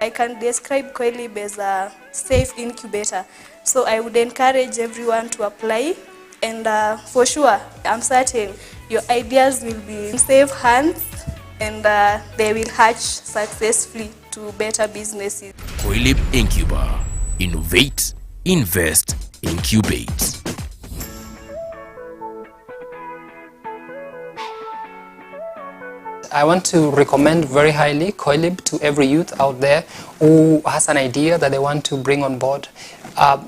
I can describe Koilib as a safe incubator. So I would encourage everyone to apply, and for sure, I'm certain your ideas will be in safe hands, and they will hatch successfully to better businesses. Koilib Incuba. Innovate, invest, incubate. I want to recommend very highly Koilib to every youth out there who has an idea that they want to bring on board.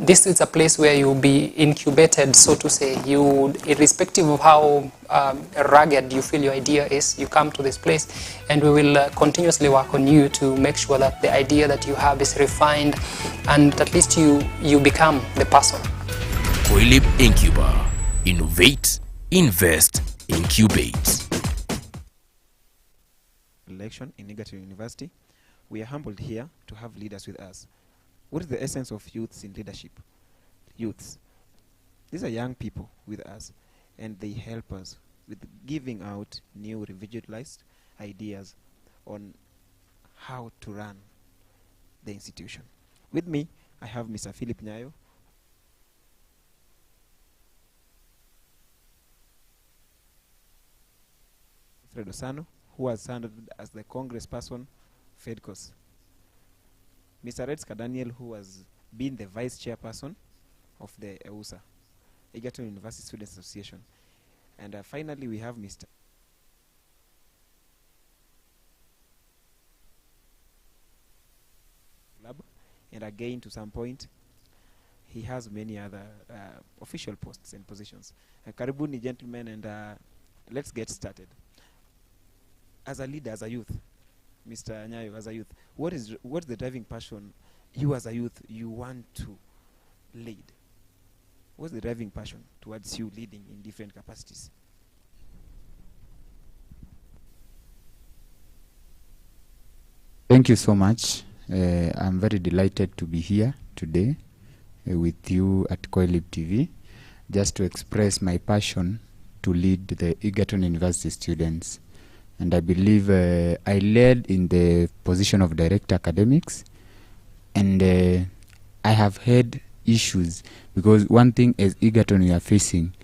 This is a place where you'll be incubated, so to say. You, irrespective of how rugged you feel your idea is, you come to this place and we will continuously work on you to make sure that the idea that you have is refined and at least you become the person. Koilib Incuba. Innovate, invest, incubate. Election in Egerton University, we are humbled here to have leaders with us. What is the essence of youths in leadership? Youths. These are young people with us, and they help us with giving out new revitalized ideas on how to run the institution. With me, I have Mr. Philip Nyayo, Fred Osano, who has served as the congressperson, FEDCOS. Mr. Redska Daniel, who has been the vice chairperson of the EUSA, Egerton University Students Association. And finally, we have Mr. Club. And again, to some point, he has many other official posts and positions. Karibuni, gentlemen, and let's get started. As a leader, as a youth, Mr. Nyayo, as a youth, what's the driving passion you as a youth you want to lead? What's the driving passion towards you leading in different capacities? Thank you so much. I'm very delighted to be here today with you at Koilib TV, just to express my passion to lead the Egerton University students. And I believe I led in the position of Director Academics, and I have had issues, because one thing as Egerton we are facing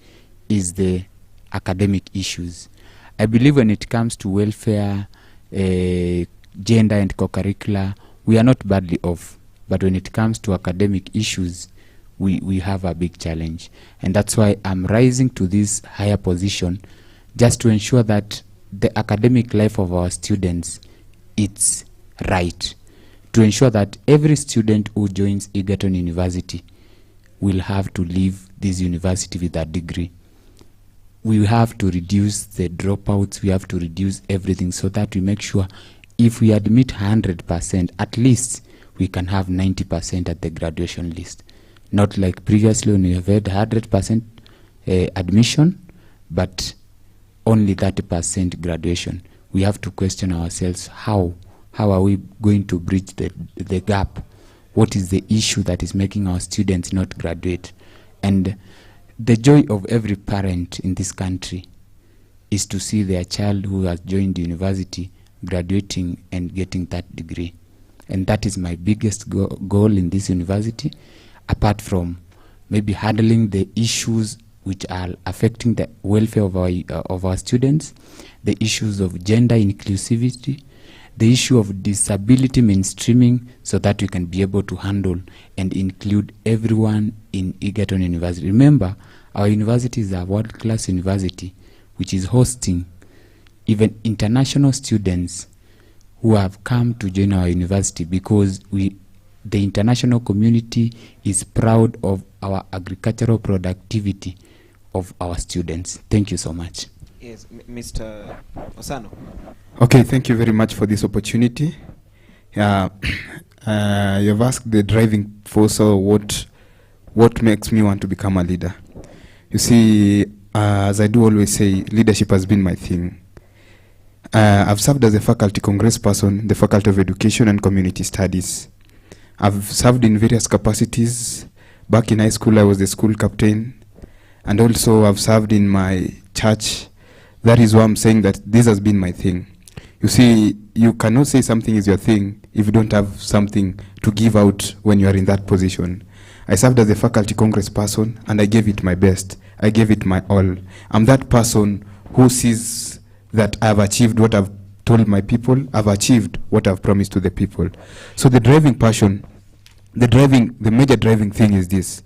is the academic issues. I believe when it comes to welfare, gender and co-curricular, we are not badly off, but when it comes to academic issues, we have a big challenge. And that's why I'm rising to this higher position, just to ensure that the academic life of our students, it's right, to ensure that every student who joins Egerton University will have to leave this university with a degree. We have to reduce the dropouts, we have to reduce everything, so that we make sure if we admit 100%, at least we can have 90% at the graduation list. Not like previously when we have had 100% admission, but only 30% graduation. We have to question ourselves, how are we going to bridge the gap? What is the issue that is making our students not graduate? And the joy of every parent in this country is to see their child who has joined the university graduating and getting that degree. And that is my biggest goal in this university, apart from maybe handling the issues which are affecting the welfare of our students, the issues of gender inclusivity, the issue of disability mainstreaming, so that we can be able to handle and include everyone in Egerton University. Remember, our university is a world-class university which is hosting even international students who have come to join our university, because the international community is proud of our agricultural productivity of our students. Thank you so much. Yes, Mr. Osano. Okay, thank you very much for this opportunity. You've asked the driving force, or what makes me want to become a leader. You see, as I do always say, leadership has been my thing. I've served as a faculty congressperson, the Faculty of Education and Community Studies. I've served in various capacities. Back in high school, I was the school captain. And also I've served in my church. That is why I'm saying that this has been my thing. You see, you cannot say something is your thing if you don't have something to give out when you are in that position. I served as a faculty congress person and I gave it my best. I gave it my all. I'm that person who sees that I've achieved what I've told my people, I've achieved what I've promised to the people. So the driving passion, the major driving thing is this.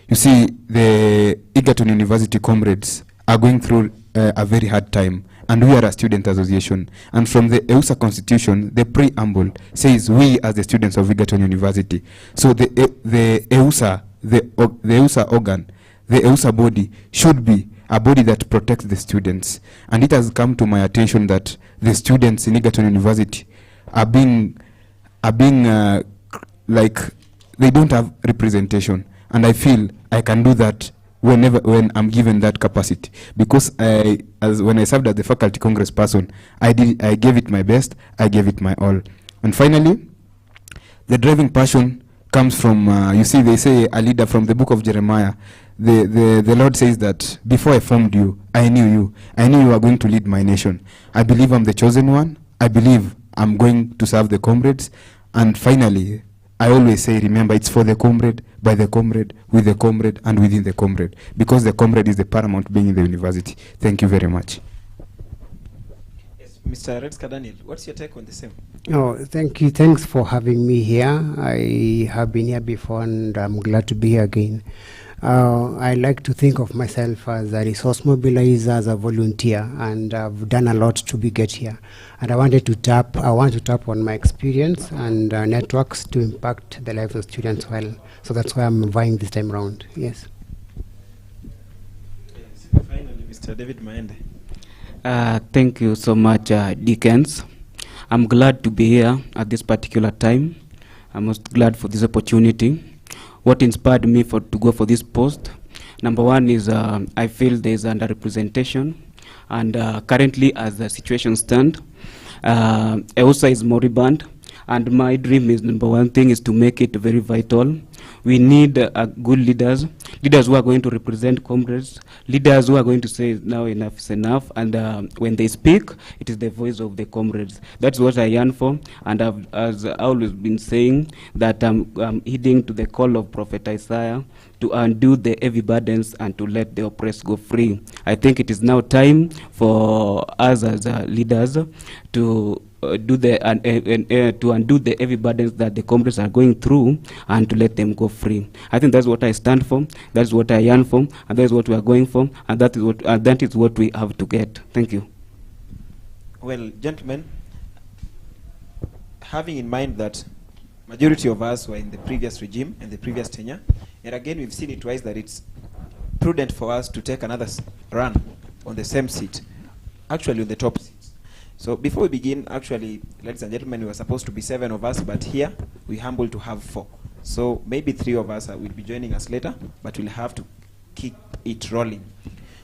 You see, the Egerton University comrades are going through a very hard time, and we are a student association. And from the EUSA constitution, the preamble says we as the students of Egerton University. So the EUSA, the EUSA organ, the EUSA body should be a body that protects the students. And it has come to my attention that the students in Egerton University are being like they don't have representation. And I feel I can do that when I'm given that capacity, because when I served as the faculty congress person, I gave it my best, I gave it my all. And finally, the driving passion comes from, you see, they say a leader from the book of Jeremiah. The Lord says that before I formed you, I knew you. I knew you were going to lead my nation. I believe I'm the chosen one. I believe I'm going to serve the comrades. And finally, I always say, remember, it's for the comrade, by the comrade, with the comrade, and within the comrade, because the comrade is the paramount being in the university. Thank you very much. Yes, Mr. Redska Daniel, what's your take on the same? Oh, thank you. Thanks for having me here. I have been here before, and I'm glad to be here again. I like to think of myself as a resource mobilizer, as a volunteer, and I've done a lot to get here. And I want to tap on my experience and networks to impact the lives of students well. So that's why I'm vying this time around. Yes. Yes. Finally, Mr. David Maende. Thank you so much, Dickens. I'm glad to be here at this particular time. I'm most glad for this opportunity. What inspired me to go for this post? Number one is I feel there's underrepresentation, and currently as the situation stands, EUSA is moribund, and my dream is, number one thing is to make it very vital. We need good leaders who are going to represent comrades, leaders who are going to say now enough is enough, and when they speak, it is the voice of the comrades. That's what I yearn for, and I've always been saying that I'm heeding to the call of Prophet Isaiah to undo the heavy burdens and to let the oppressed go free. I think it is now time for us as leaders to undo the heavy burdens that the comrades are going through and to let them go free. I think that's what I stand for, that's what I yearn for, and that's what we are going for, and that is what we have to get. Thank you. Well, gentlemen, having in mind that majority of us were in the previous regime and the previous tenure, and again we've seen it twice that it's prudent for us to take another run on the same seat, actually on the top seat. So before we begin, actually, ladies and gentlemen, we were supposed to be 7 of us, but here we're humbled to have 4. So maybe 3 of us will be joining us later, but we'll have to keep it rolling.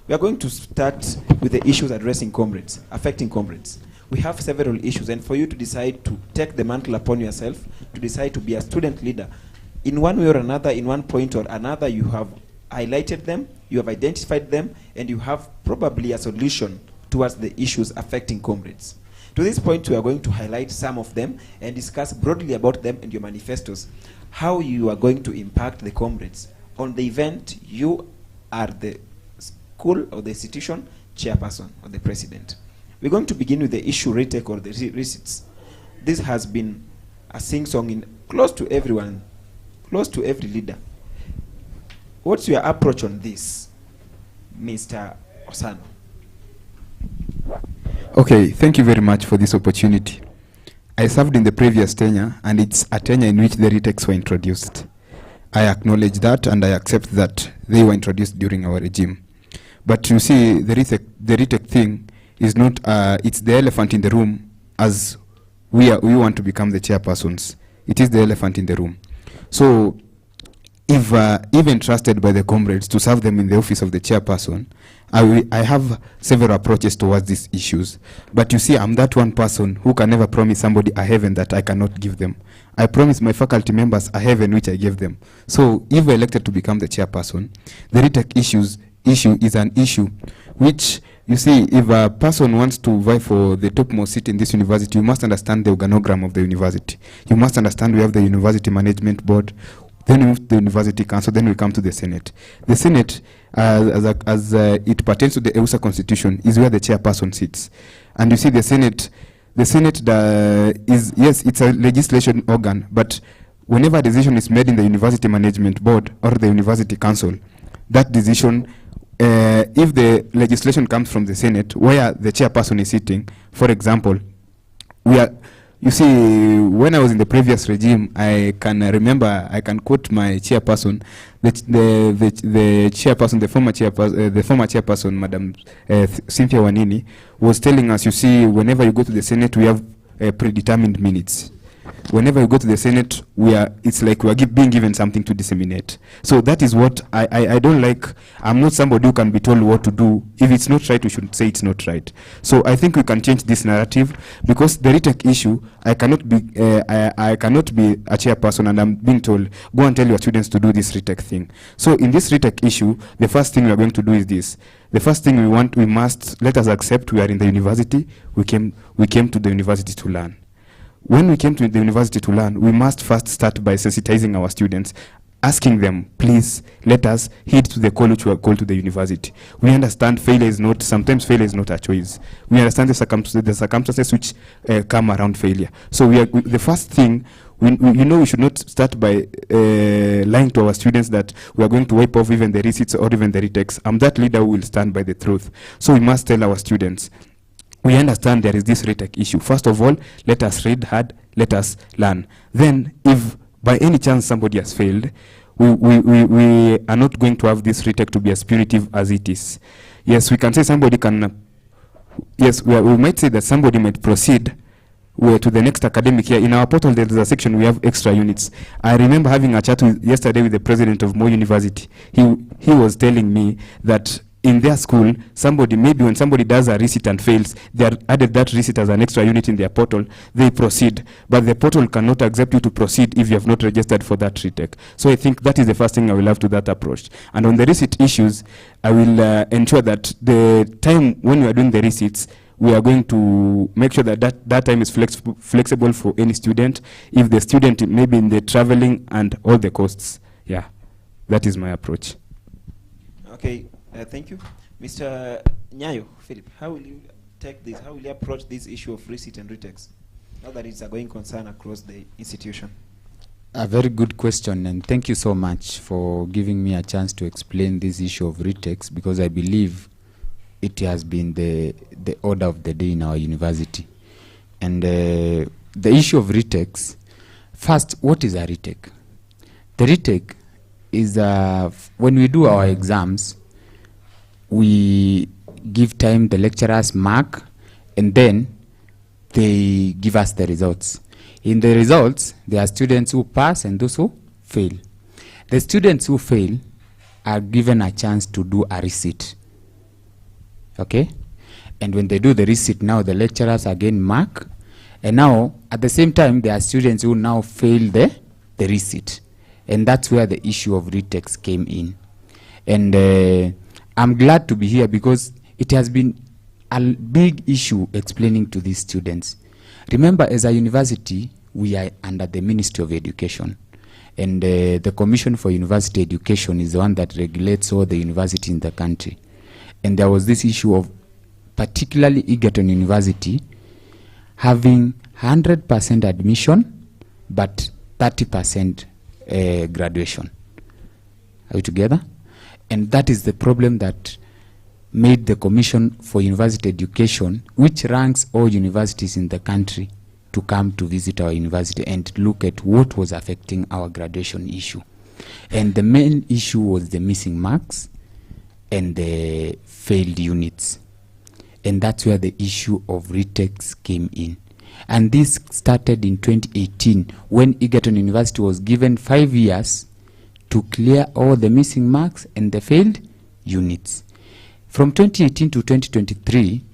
We are going to start with the issues addressing comrades, affecting comrades. We have several issues, and for you to decide to take the mantle upon yourself, to decide to be a student leader, in one way or another, in one point or another, you have highlighted them, you have identified them, and you have probably a solution towards the issues affecting comrades. To this point, we are going to highlight some of them and discuss broadly about them and your manifestos, how you are going to impact the comrades. On the event, you are the school or the institution chairperson or the president. We're going to begin with the issue retake or the receipts. This has been a sing-song in close to everyone, close to every leader. What's your approach on this, Mr. Osano? Okay, thank you very much for this opportunity. I served in the previous tenure, and it's a tenure in which the retakes were introduced. I acknowledge that, and I accept that they were introduced during our regime. But you see, the retake thing is not, it's the elephant in the room, as we want to become the chairpersons. It is the elephant in the room. So, if even trusted by the comrades to serve them in the office of the chairperson, I have several approaches towards these issues. But you see, I'm that one person who can never promise somebody a heaven that I cannot give them. I promise my faculty members a heaven which I gave them. So if elected to become the chairperson, the retake issue is an issue which You see, if a person wants to vie for the topmost seat in this university, you must understand the organogram of the university. You must understand we have the University Management Board, then we move to the University Council, then we come to the Senate. The Senate, as it pertains to the EUSA Constitution, is where the chairperson sits. And you see, the Senate is, yes, it's a legislation organ, but whenever a decision is made in the University Management Board or the University Council, that decision, if the legislation comes from the Senate, where the chairperson is sitting, for example, you see, when I was in the previous regime, I can remember, I can quote my chairperson, the chairperson, the former chairperson, Madam Cynthia Wanini, was telling us, you see, whenever you go to the Senate, we have predetermined minutes. Whenever you go to the Senate, it's like we are being given something to disseminate. So that is what I don't like. I'm not somebody who can be told what to do. If it's not right, we should say it's not right. So I think we can change this narrative, because the retake issue, I cannot be a chairperson and I'm being told, go and tell your students to do this retake thing. So in this retake issue, the first thing we are going to do is this. The first thing we must let us accept we are in the university. We came to the university to learn. When we came to the university to learn, we must first start by sensitizing our students, asking them, please let us heed to the call which we are called to the university. We understand sometimes failure is not a choice. We understand the circumstances which come around failure. So the first thing, we should not start by lying to our students that we are going to wipe off even the receipts or even the retakes. I'm that leader who will stand by the truth. So we must tell our students, we understand there is this retake issue. First of all, let us read hard, let us learn. Then, if by any chance somebody has failed, we are not going to have this retake to be as punitive as it is. Yes, we can say we might say that somebody might proceed to the next academic year. In our portal, there is a section we have extra units. I remember having a chat yesterday with the president of Moi University. He was telling me that in their school, when somebody does a receipt and fails, they are added that receipt as an extra unit in their portal, they proceed. But the portal cannot accept you to proceed if you have not registered for that retake. So I think that is the first thing I will have to that approach. And on the receipt issues, I will ensure that the time when we are doing the receipts, we are going to make sure that time is flexible for any student. If the student may be in the traveling and all the costs. Yeah, that is my approach. Okay. Thank you. Mr. Nyayo, Philip, how will you take this? How will you approach this issue of receipt and retakes, now that it's a going concern across the institution? A very good question, and thank you so much for giving me a chance to explain this issue of retakes, because I believe it has been the order of the day in our university. And the issue of retakes, first, what is a retake? The retake is when we do our exams, we give time, the lecturers mark, and then they give us the results. In the results, there are students who pass and those who fail. The students who fail are given a chance to do a receipt. Okay? And when they do the receipt, now the lecturers again mark. And now, at the same time, there are students who now fail the receipt. And that's where the issue of retakes came in. And I'm glad to be here because it has been a big issue explaining to these students. Remember, as a university, we are under the Ministry of Education. And the Commission for University Education is the one that regulates all the universities in the country. And there was this issue of particularly Egerton University having 100% admission, but 30% graduation. Are we together? And that is the problem that made the Commission for University Education, which ranks all universities in the country, to come to visit our university and look at what was affecting our graduation issue. And the main issue was the missing marks and the failed units. And that's where the issue of retakes came in. And this started in 2018 when Egerton University was given 5 years to clear all the missing marks and the failed units. From 2018 to 2023,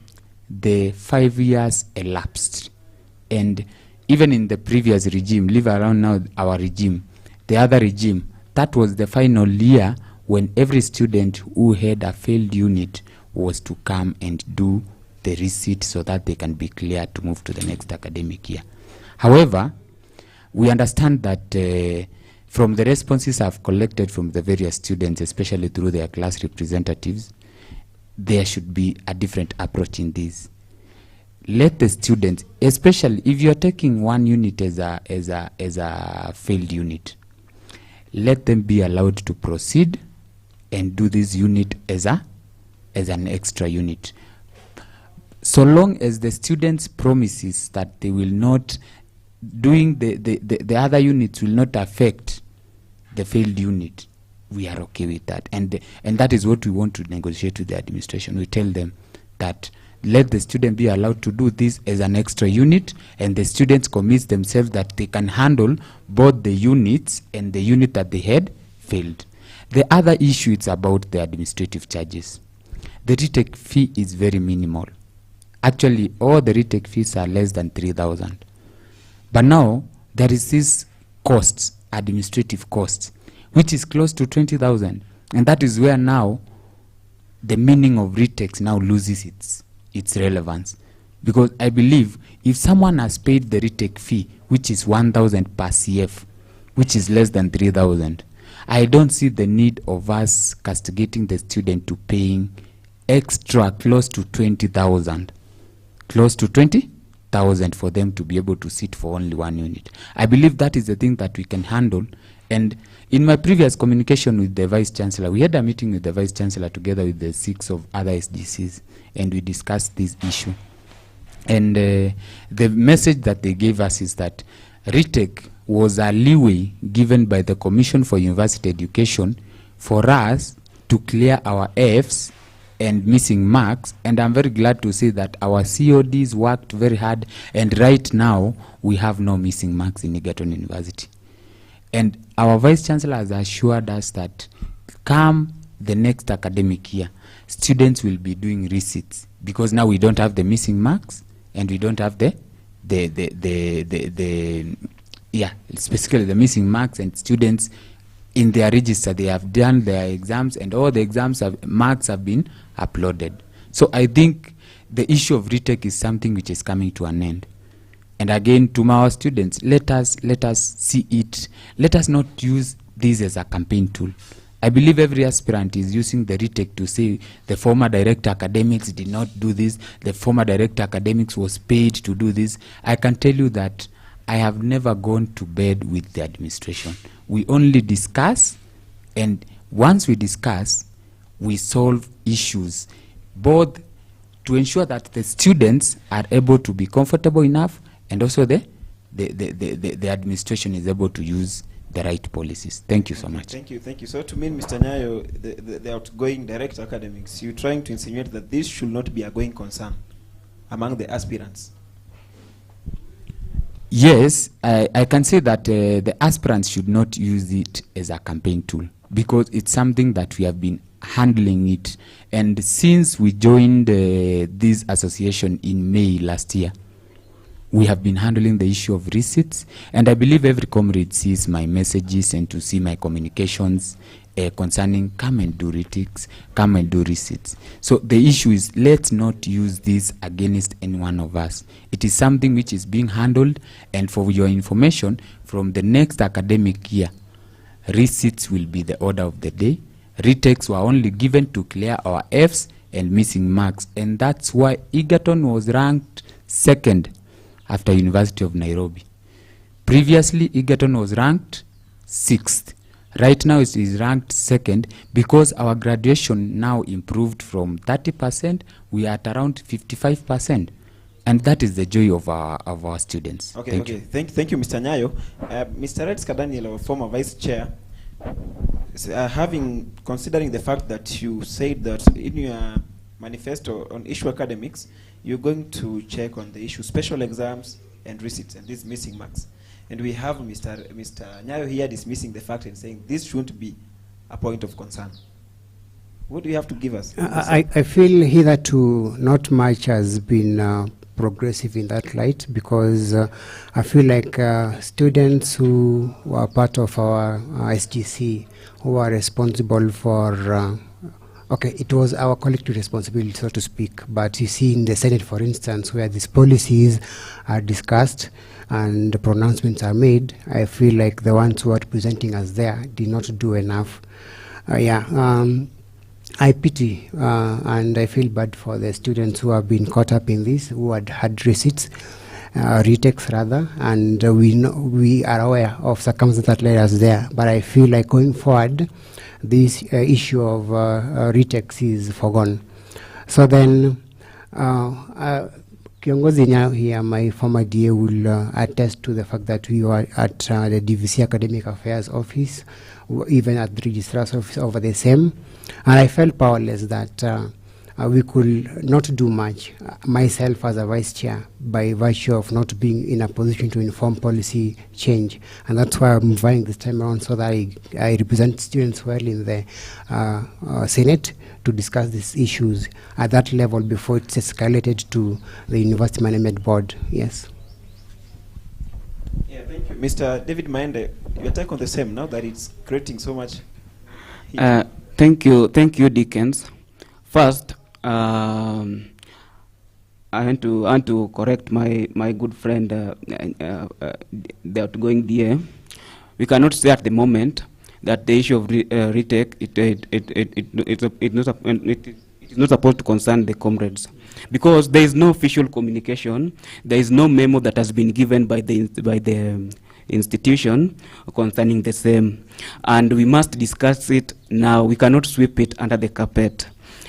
the 5 years elapsed. And even in the previous regime, leave around now our regime, the other regime, that was the final year when every student who had a failed unit was to come and do the receipt so that they can be cleared to move to the next academic year. However, we understand that from the responses I've collected from the various students, especially through their class representatives, there should be a different approach in this. Let the students, especially if you're taking one unit as a failed unit, let them be allowed to proceed and do this unit as an extra unit. So long as the students promises that they will not, doing the other units will not affect the failed unit, we are okay with that. And that is what we want to negotiate with the administration. We tell them that let the student be allowed to do this as an extra unit, and the students commit themselves that they can handle both the units and the unit that they had failed. The other issue is about the administrative charges. The retake fee is very minimal. Actually, all the retake fees are less than 3,000. But now, there is this costs, administrative costs, which is close to 20,000. And that is where now the meaning of retakes now loses its relevance. Because I believe if someone has paid the retake fee, which is 1,000 per CF, which is less than 3,000, I don't see the need of us castigating the student to paying extra close to 20,000. Close to 20,000 for them to be able to sit for only one unit. I believe that is the thing that we can handle. And in my previous communication with the Vice Chancellor, we had a meeting with the Vice Chancellor together with the 6 of other SGCs, and we discussed this issue. And the message that they gave us is that retake was a leeway given by the Commission for University Education for us to clear our Fs and missing marks, and I'm very glad to say that our CODs worked very hard, and right now we have no missing marks in Egerton University. And our Vice Chancellor has assured us that come the next academic year, students will be doing receipts, because now we don't have the missing marks and we don't have specifically the missing marks, and students in their register, they have done their exams, and all the exams marks have been uploaded. So I think the issue of retake is something which is coming to an end. And again, to our students, let us see it. Let us not use this as a campaign tool. I believe every aspirant is using the retake to say the former director academics did not do this, the former director academics was paid to do this. I can tell you that I have never gone to bed with the administration. We only discuss, and once we discuss, we solve issues, both to ensure that the students are able to be comfortable enough, and also the administration is able to use the right policies. Thank you so much. Thank you. So to me, Mr. Nyayo, the outgoing director academics, you're trying to insinuate that this should not be a going concern among the aspirants. Yes, I can say that the aspirants should not use it as a campaign tool, because it's something that we have been handling it. And since we joined this association in May last year, we have been handling the issue of receipts. And I believe every comrade sees my messages and to see my communications concerning come and do retakes, come and do receipts. So the issue is, let's not use this against any one of us. It is something which is being handled, and for your information, from the next academic year, receipts will be the order of the day. Retakes were only given to clear our Fs and missing marks, and that's why Egerton was ranked second after University of Nairobi. Previously, Egerton was ranked 6th. Right now it is ranked 2nd, because our graduation now improved from 30%, we are at around 55%. And that is the joy of our students. Okay, thank you, Mr. Nyayo. Mr. Red Skadaniel, our former vice chair, considering the fact that you said that in your manifesto on issue academics, you're going to check on the issue special exams and receipts and these missing marks. And we have Mr. Nyayo here dismissing the fact and saying this shouldn't be a point of concern. What do you have to give us? I feel hitherto not much has been progressive in that light, because I feel like students who were part of our SGC, who are responsible for Okay, it was our collective responsibility, so to speak. But you see, in the Senate, for instance, where these policies are discussed and the pronouncements are made, I feel like the ones who are representing us there did not do enough. I pity and I feel bad for the students who have been caught up in this, who had receipts, retakes rather, and we are aware of circumstances that led us there. But I feel like going forward, this issue of retakes is forgone. So then, Kiongozi Nyayo here, my former DA, will attest to the fact that we were at the DVC Academic Affairs Office, even at the Registrar's Office over the same, and I felt powerless that we could not do much, myself as a vice chair, by virtue of not being in a position to inform policy change. And that's why I'm vying this time around, so that I represent students well in the Senate to discuss these issues at that level before it's escalated to the University Management Board. Yes. Yeah, thank you. Mr. David Maende, your take on the same, now that it's creating so much heat. Thank you, Dickens. First, I want to correct my good friend, the outgoing DA. We cannot say at the moment that the issue of retake it's not supposed to concern the comrades, because there is no official communication. There is no memo that has been given by the institution concerning the same, and we must discuss it now. We cannot sweep it under the carpet.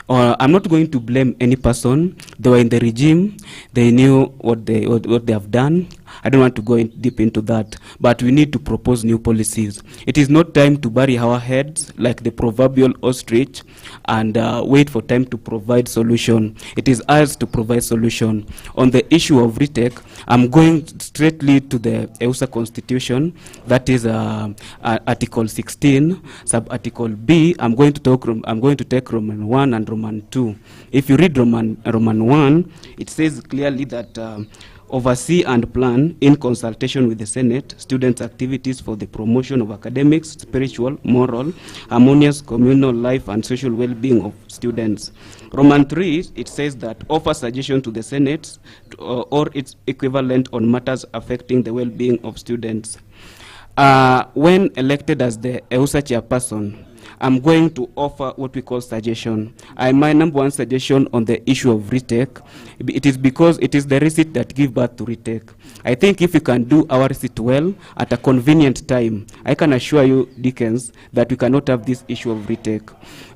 I'm not going to blame any person. They were in the regime. They knew what they have done. I don't want to go deep into that. But we need to propose new policies. It is not time to bury our heads like the proverbial ostrich and wait for time to provide solution. It is us to provide solution. On the issue of retake, I'm going straightly to the EUSA Constitution. That is Article 16, sub-Article B. I'm going to take Roman 1 and Roman 2. If you read Roman 1, it says clearly that oversee and plan in consultation with the Senate students' activities for the promotion of academics, spiritual, moral, harmonious communal life and social well-being of students. Roman 3, it says that offer suggestion to the Senate or its equivalent on matters affecting the well-being of students. When elected as the EUSA chairperson, I'm going to offer what we call suggestion. My number one suggestion on the issue of retake, it is because it is the receipt that give birth to retake. I think if we can do our receipt well at a convenient time, I can assure you, Dickens, that we cannot have this issue of retake.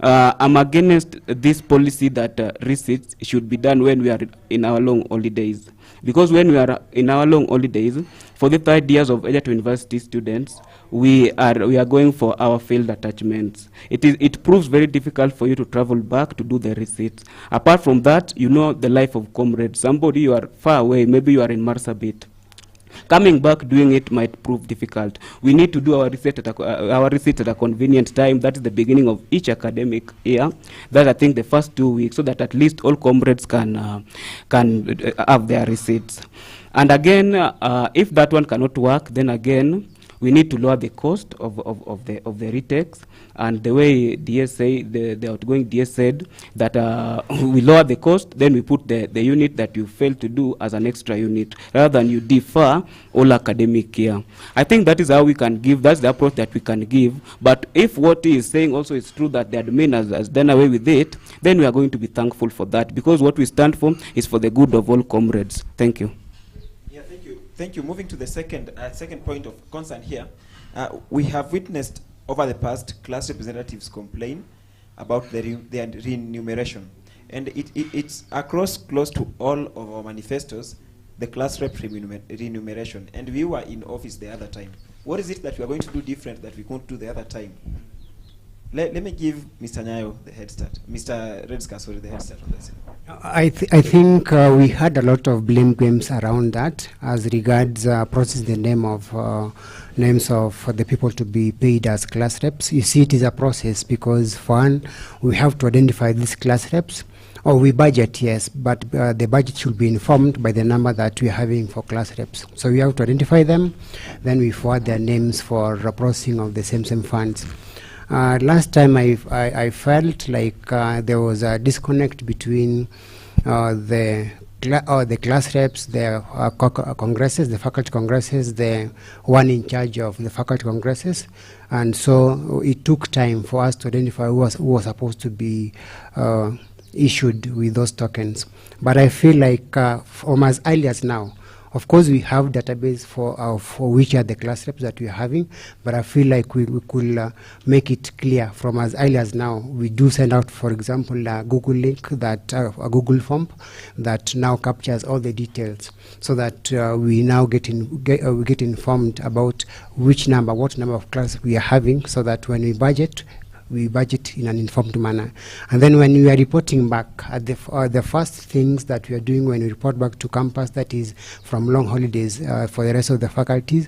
I'm against this policy that receipts should be done when we are in our long holidays. Because when we are in our long holidays, for the 3rd years of Egerton University students, we are going for our field attachments. It proves very difficult for you to travel back to do the receipts. Apart from that, you know the life of comrades. Somebody you are far away, maybe you are in Marsabit. Coming back doing it might prove difficult. We need to do our research at a convenient time. That is the beginning of each academic year. That's, I think, the first 2 weeks, so that at least all comrades can have their receipts. And again, if that one cannot work, then again, we need to lower the cost of the retakes. And the way the outgoing DS said that we lower the cost, then we put the unit that you failed to do as an extra unit, rather than you defer all academic year. I think that is how we can give, that's the approach that we can give. But if what he is saying also is true, that the admin has done away with it, then we are going to be thankful for that, because what we stand for is for the good of all comrades. Thank you. Thank you. Moving to the second point of concern here, we have witnessed over the past class representatives complain about the remuneration, and it's across close to all of our manifestos, the class rep remuneration, and we were in office the other time. What is it that we are going to do different that we couldn't do the other time? Let me give Mr. Nyayo the head start. Mr. Redska, sorry, the head start on this. I think we had a lot of blame games around that as regards processing the names of the people to be paid as class reps. You see, it is a process because, for one, we have to identify these class reps. Or we budget, yes, but the budget should be informed by the number that we are having for class reps. So we have to identify them, then we forward their names for processing of the same funds. Last time I felt like there was a disconnect between the class reps, the congresses, the faculty congresses, the one in charge of the faculty congresses, and so it took time for us to identify who was supposed to be issued with those tokens. But I feel like from as early as now, of course we have database for which are the class reps that we are having, but I feel like we could make it clear from as early as now. We do send out, for example, a Google link, that a Google form that now captures all the details, so that we now get informed about what number of classes we are having, so that when we budget in an informed manner. And then when we are reporting back, at the first things that we are doing when we report back to campus, that is from long holidays for the rest of the faculties,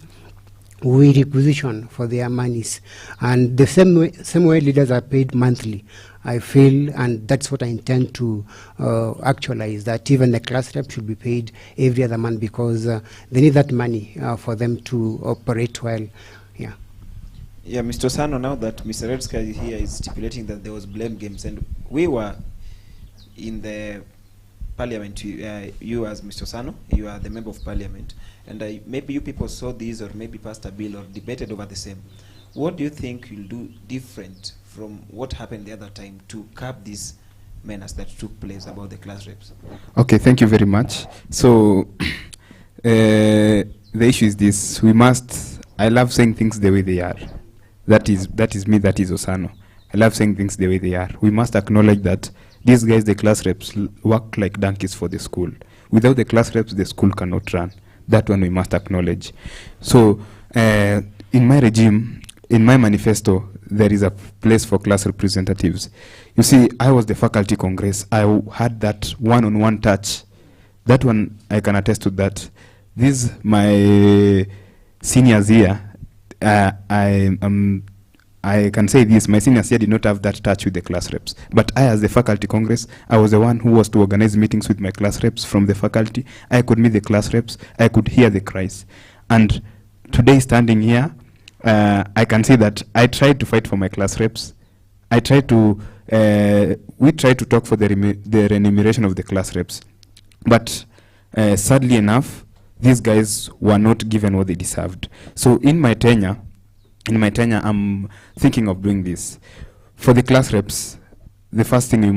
we requisition for their monies. And the same way leaders are paid monthly, I feel, and that's what I intend to actualize, that even the class rep should be paid every other month, because they need that money for them to operate well. Yeah, Mr. Sano, now that Mr. Redska here is stipulating that there was blame games, and we were in the parliament, you as Mr. Sano, you are the member of parliament, and maybe you people saw this, or maybe passed a bill or debated over the same. What do you think you'll do different from what happened the other time to curb this menace that took place about the class reps? Okay, thank you very much. So the issue is this: I love saying things the way they are. That is me, that is Osano. I love saying things the way they are. We must acknowledge that these guys, the class reps, work like donkeys for the school. Without the class reps, the school cannot run. That one we must acknowledge. So in my regime, in my manifesto, there is a place for class representatives. You see, I was the faculty congress. I had that one-on-one touch. That one, I can attest to that. These, my seniors here, I can say this: my seniors here did not have that touch with the class reps. But I, as the faculty congress, I was the one who was to organize meetings with my class reps from the faculty. I could meet the class reps. I could hear the cries. And today, standing here, I can say that I tried to fight for my class reps. We tried to talk for the remuneration of the class reps. But sadly enough, these guys were not given what they deserved. So in my tenure, I'm thinking of doing this. For the class reps, the first thing we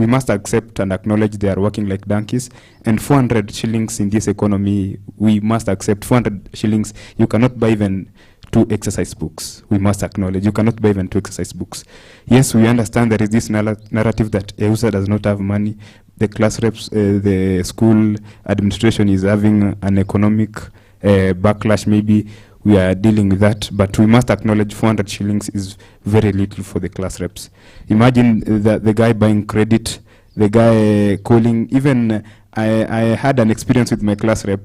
must accept and acknowledge they are working like donkeys. And 400 shillings in this economy, we must accept 400 shillings. You cannot buy even 2 exercise books. We must acknowledge you cannot buy even 2 exercise books. Yes, we understand there is this narrative that EUSA does not have money. The class reps, the school administration is having an economic backlash. Maybe we are dealing with that, but we must acknowledge 400 shillings is very little for the class reps. Imagine the guy buying credit, the guy calling. Even I had an experience with my class rep.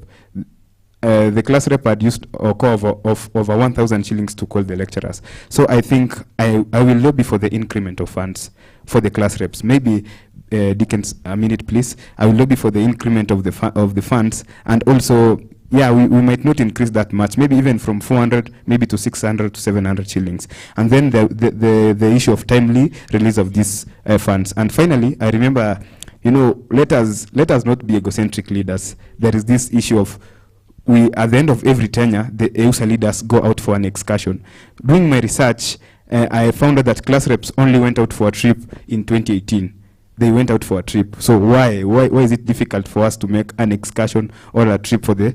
The class rep had used a call of over 1,000 shillings to call the lecturers. So I think I will lobby for the increment of funds for the class reps. Maybe Dickens, a minute please. I will lobby for the increment of the funds, and also, yeah, we might not increase that much. Maybe even from 400, maybe to 600 to 700 shillings. And then the issue of timely release of these funds. And finally, I remember, let us not be egocentric leaders. There is this issue of at the end of every tenure, the EUSA leaders go out for an excursion. Doing my research, I found out that class reps only went out for a trip in 2018. They went out for a trip. So why is it difficult for us to make an excursion or a trip for the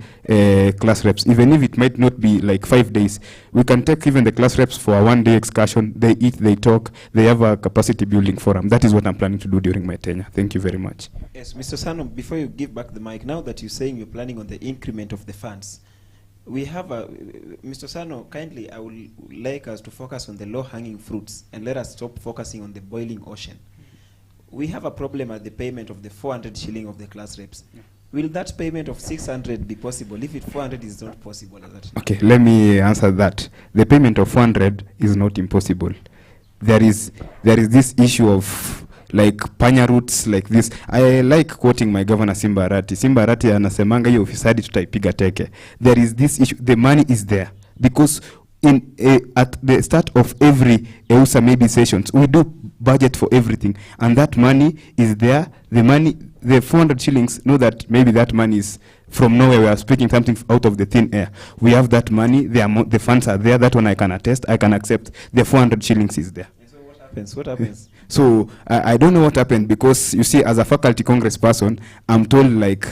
class reps? Even if it might not be like 5 days, we can take even the class reps for a 1-day excursion. They eat, they talk, they have a capacity building forum. That is what I'm planning to do during my tenure. Thank you very much. Yes, Mr. Sano, before you give back the mic, now that you're saying you're planning on the increment of the funds, we have Mr. Sano, kindly, I would like us to focus on the low-hanging fruits and let us stop focusing on the boiling ocean. We have a problem at the payment of the 400 shilling of the class reps. Yeah. Will that payment of 600 be possible if 400 is not possible? Okay, let me answer that. The payment of 400 is not impossible. There is this issue of like panya roots like this. I like quoting my governor Simba Arati. Simba Arati anasemanga hiyo ufisadi tutaipiga teke. There is this issue. The money is there because at the start of every EUSA maybe sessions, we do budget for everything, and that money is there. The 400 shillings, know that maybe that money is from nowhere. We are speaking something out of the thin air. We have that money. The funds are there. That one I can attest. I can accept. The 400 shillings is there. And so what happens? What happens? So I don't know what happened, because you see, as a faculty congress person, I'm told like,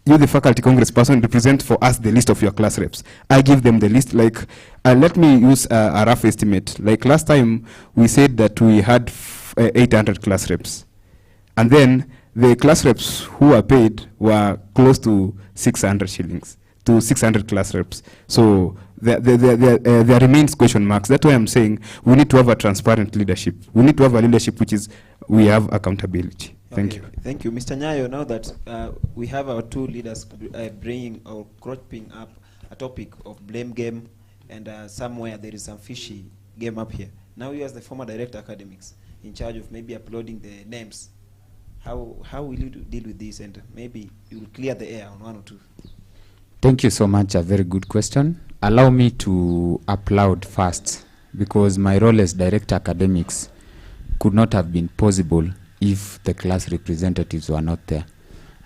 you, the faculty congress person, represent for us the list of your class reps. I give them the list. Like, let me use a rough estimate. Like last time, we said that we had 800 class reps, and then the class reps who are paid were close to 600 shillings to 600 class reps. So there remains question marks. That's why I'm saying we need to have a transparent leadership. We need to have a leadership which is, we have accountability. Thank you. Thank you. Mr. Nyayo, now that we have our two leaders bringing or cropping up a topic of blame game, and somewhere there is some fishy game up here. Now you, as the former director academics, in charge of maybe uploading the names, how will you deal with this, and maybe you will clear the air on one or two? Thank you so much. A very good question. Allow me to applaud first, because my role as director academics could not have been possible if the class representatives were not there.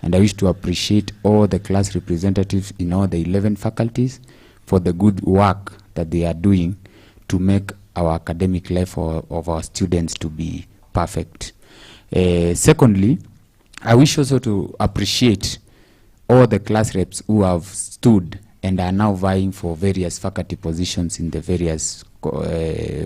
And I wish to appreciate all the class representatives in all the 11 faculties for the good work that they are doing to make our academic life of our students to be perfect. Secondly, I wish also to appreciate all the class reps who have stood and are now vying for various faculty positions in the various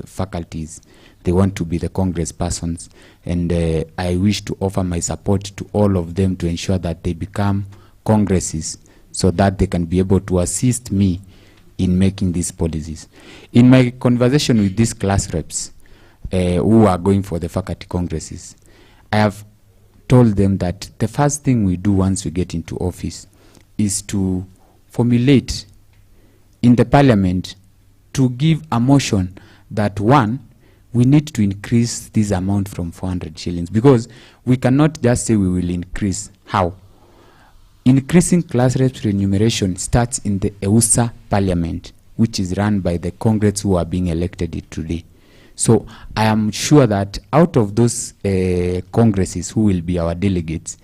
faculties. They want to be the congress persons, and I wish to offer my support to all of them to ensure that they become congresses, so that they can be able to assist me in making these policies. In my conversation with these class reps who are going for the faculty congresses, I have told them that the first thing we do once we get into office is to formulate in the parliament to give a motion that, one, we need to increase this amount from 400 shillings, because we cannot just say we will increase. How? Increasing class reps remuneration starts in the EUSA parliament, which is run by the congress who are being elected today. So I am sure that out of those congresses who will be our delegates,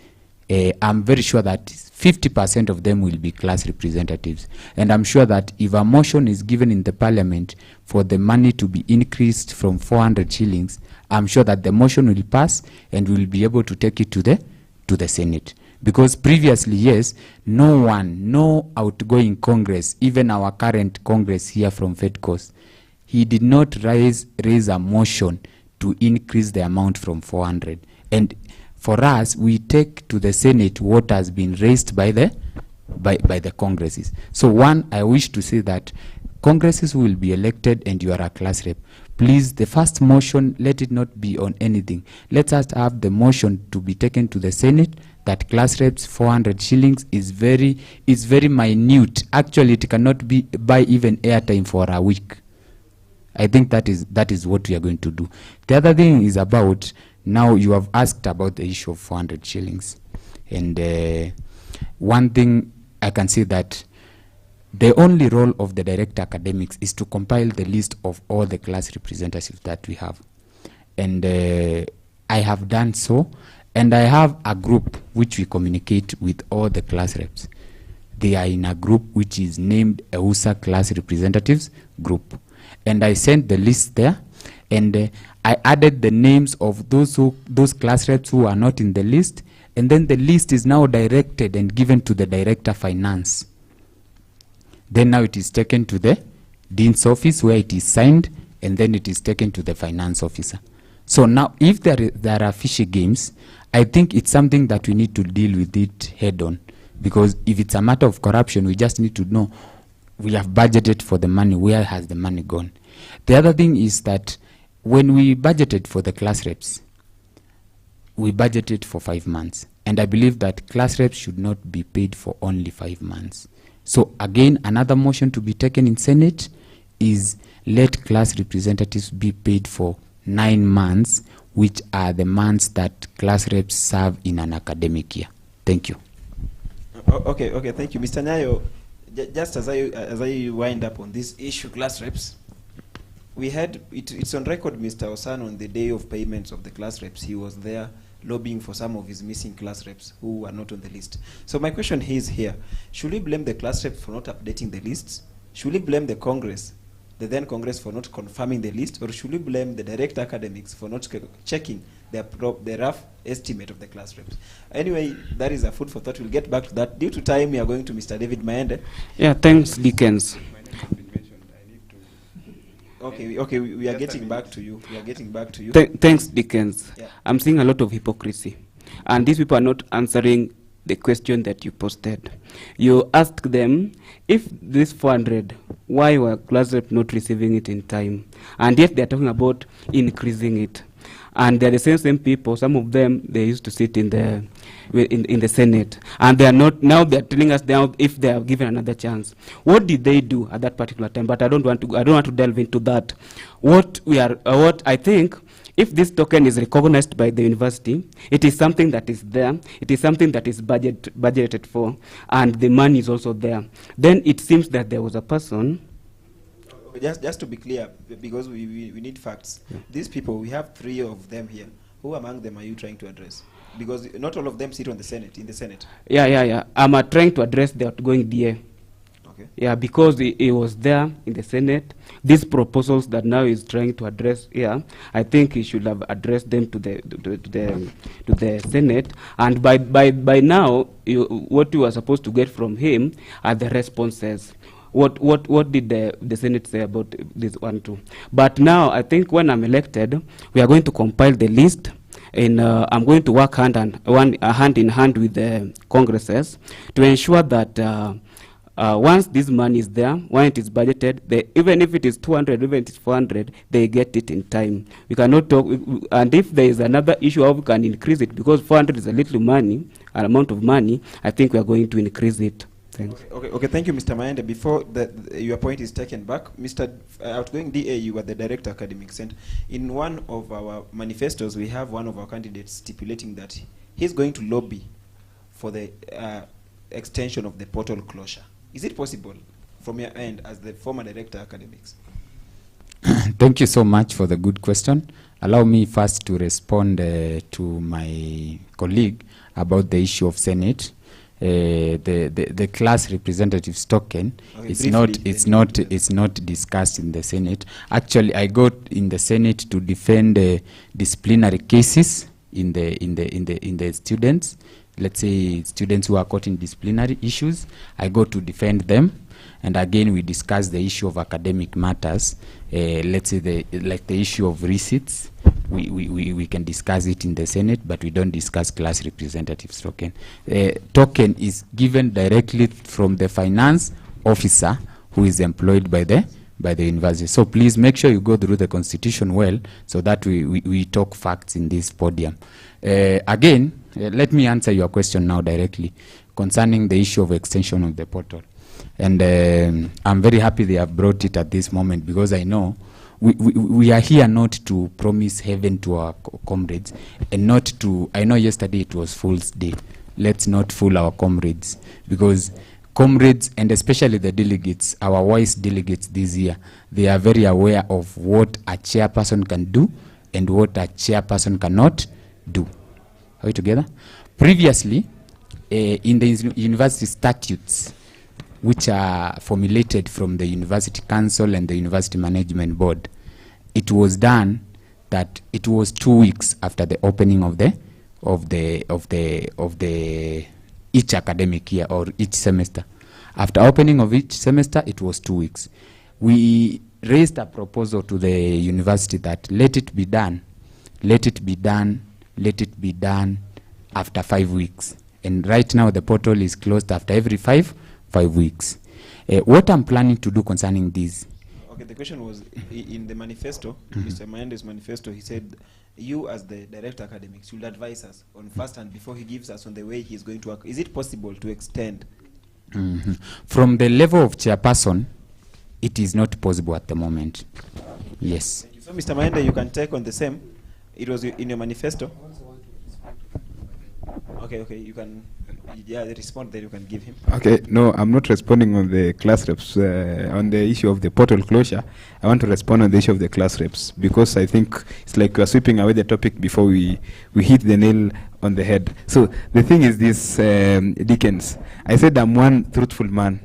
I'm very sure that 50% of them will be class representatives. And I'm sure that if a motion is given in the parliament for the money to be increased from 400 shillings, I'm sure that the motion will pass and we'll be able to take it to the Senate. Because previously, yes, no outgoing congress, even our current congress here from FedCoast, he did not raise a motion to increase the amount from 400. And for us, we take to the Senate what has been raised by the congresses. So one, I wish to say that congresses will be elected and you are a class rep. Please, the first motion, let it not be on anything. Let us have the motion to be taken to the Senate that class reps 400 shillings is very minute. Actually, it cannot buy even airtime for a week. I think that is what we are going to do. The other thing is about, now you have asked about the issue of 400 shillings. And one thing I can say that the only role of the director academics is to compile the list of all the class representatives that we have. And I have done so. And I have a group which we communicate with all the class reps. They are in a group which is named EUSA Class Representatives Group. And I sent the list there, and I added the names of those class reps who are not in the list, and then the list is now directed and given to the Director Finance. Then now it is taken to the Dean's office where it is signed, and then it is taken to the Finance Officer. So now if there are fishy games, I think it's something that we need to deal with it head on, because if it's a matter of corruption, we just need to know we have budgeted for the money, where has the money gone? The other thing is that when we budgeted for the class reps, we budgeted for 5 months. And I believe that class reps should not be paid for only 5 months. So again, another motion to be taken in Senate is let class representatives be paid for 9 months, which are the months that class reps serve in an academic year. Thank you. Okay, thank you. Mr. Nyayo, just as I wind up on this issue, class reps, we had it's on record, Mr. Osan, on the day of payments of the class reps, he was there lobbying for some of his missing class reps who were not on the list. So my question is here, should we blame the class reps for not updating the lists? Should we blame the Congress, the then Congress, for not confirming the list? Or should we blame the direct academics for not checking the rough estimate of the class reps? Anyway, that is a food for thought. We'll get back to that. Due to time, we are going to Mr. David Maende. Yeah, thanks, Dickens. Okay, we are getting back to you. We are getting back to you. Thanks, Dickens. Yeah. I'm seeing a lot of hypocrisy. And these people are not answering the question that you posted. You asked them, if this 400, why were class reps not receiving it in time? And yet they're talking about increasing it. And they're the same people, some of them, they used to sit in the Senate. And they are not, now they're telling us now if they are given another chance. What did they do at that particular time? But I don't want to delve into that. What I think, if this token is recognized by the university, it is something that is there, it is something that is budgeted for, and the money is also there. Then it seems that there was a person. Just to be clear, because we need facts. Yeah. These people, we have 3 of them here. Who among them are you trying to address? Because not all of them sit on the Senate, in the Senate. Yeah. I'm trying to address the outgoing DA. Okay. Yeah, because he was there in the Senate. These proposals that now he's trying to address here, I think he should have addressed them to the Senate. And by now, what you are supposed to get from him are the responses. What did the Senate say about this one too? But now, I think when I'm elected, we are going to compile the list, and I'm going to work hand in hand with the Congresses to ensure that once this money is there, when it is budgeted, even if it is 200, even if it is 400, they get it in time. We cannot talk, and if there is another issue how we can increase it, because 400 is a little money, an amount of money, I think we are going to increase it. Thanks. Okay, thank you, Mr. Maende. Before your point is taken back, Mr. Outgoing DA, you are the Director Academics, and in one of our manifestos, we have one of our candidates stipulating that he's going to lobby for the extension of the portal closure. Is it possible from your end as the former Director Academics? Thank you so much for the good question. Allow me first to respond to my colleague about the issue of Senate. The class representatives token is not discussed in the Senate. Actually, I got in the Senate to defend disciplinary cases in the students. Let's say students who are caught in disciplinary issues. I go to defend them, and again we discuss the issue of academic matters. Let's say the issue of receipts. We can discuss it in the Senate, but we don't discuss class representatives token. Token is given directly from the finance officer who is employed by the university. So please make sure you go through the constitution well, so that we talk facts in this podium. Again, let me answer your question now directly concerning the issue of extension of the portal. And I'm very happy they have brought it at this moment, because I know we are here not to promise heaven to our comrades, and not to, I know yesterday it was Fool's Day. Let's not fool our comrades, because comrades, and especially the delegates, our wise delegates this year, they are very aware of what a chairperson can do and what a chairperson cannot do. Are we together? Previously, in the university statutes, which are formulated from the University Council and the University Management Board, it was done that it was 2 weeks after the opening of each academic year or each semester. After opening of each semester, it was 2 weeks. We raised a proposal to the university that let it be done after 5 weeks. And right now the portal is closed after every 5 weeks. What I'm planning to do concerning this. Okay, the question was in the manifesto, Mr. Maende's manifesto, he said you as the Director Academics should advise us on first hand before he gives us on the way he's going to work. Is it possible to extend? From the level of chairperson, it is not possible at the moment. Yes. So Mr. Maende, you can take on the same. It was in your manifesto. Okay, you can. yeah, respond, then you can give him. Okay, no, I'm not responding on the class reps, on the issue of the portal closure. I want to respond on the issue of the class reps, because I think it's like we're sweeping away the topic before we hit the nail on the head. So the thing is this, Dickens, I said I'm one truthful man.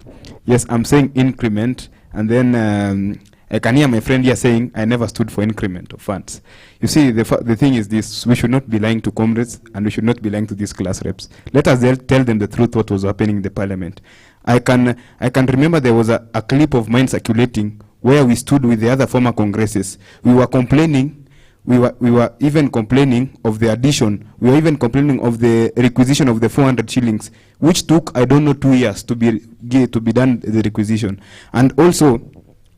Yes, I'm saying increment, and then I can hear my friend here saying I never stood for increment of funds. You see, the thing is this: we should not be lying to comrades, and we should not be lying to these class reps. Let us tell them the truth, what was happening in the parliament. I can remember there was a clip of mine circulating where we stood with the other former congresses. We were complaining. We were even complaining of the addition. We were even complaining of the requisition of the 400 shillings, which took, I don't know, 2 years to be done, the requisition. And also,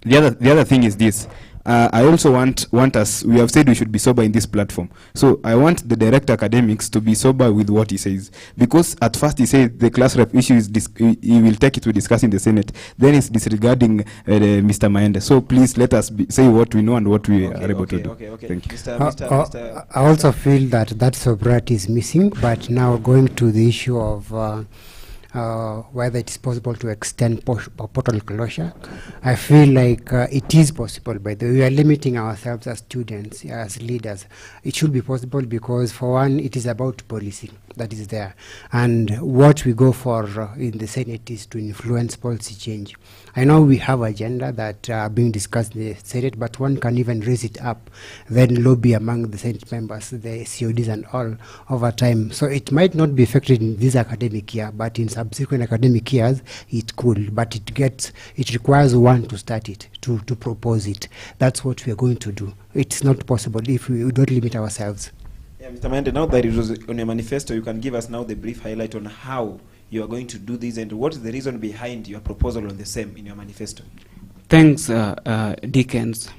the other thing is this. I also want us, we have said we should be sober in this platform. So I want the director academics to be sober with what he says. Because at first he said the class rep issue is, he will take it to discuss in the Senate. Then it's disregarding Mr. Maende. So please let us say what we know and what we are able to do. Okay. Thank you. Mr. I also feel that sobriety is missing, but now going to the issue of whether it is possible to extend portal closure. I feel like it is possible, by the way. We are limiting ourselves as students, as leaders. It should be possible because, for one, it is about policy that is there. And what we go for in the Senate is to influence policy change. I know we have agenda that are being discussed in the Senate, but one can even raise it up, then lobby among the Senate members, the CODs and all over time. So it might not be effective in this academic year, but in subsequent academic years, it could. But it requires one to start it, to propose it. That's what we are going to do. It's not possible if we don't limit ourselves. Yeah, Mr. Maende, now that it was on your manifesto, you can give us now the brief highlight on how you are going to do this and what is the reason behind your proposal on the same in your manifesto. Thanks, Dickens.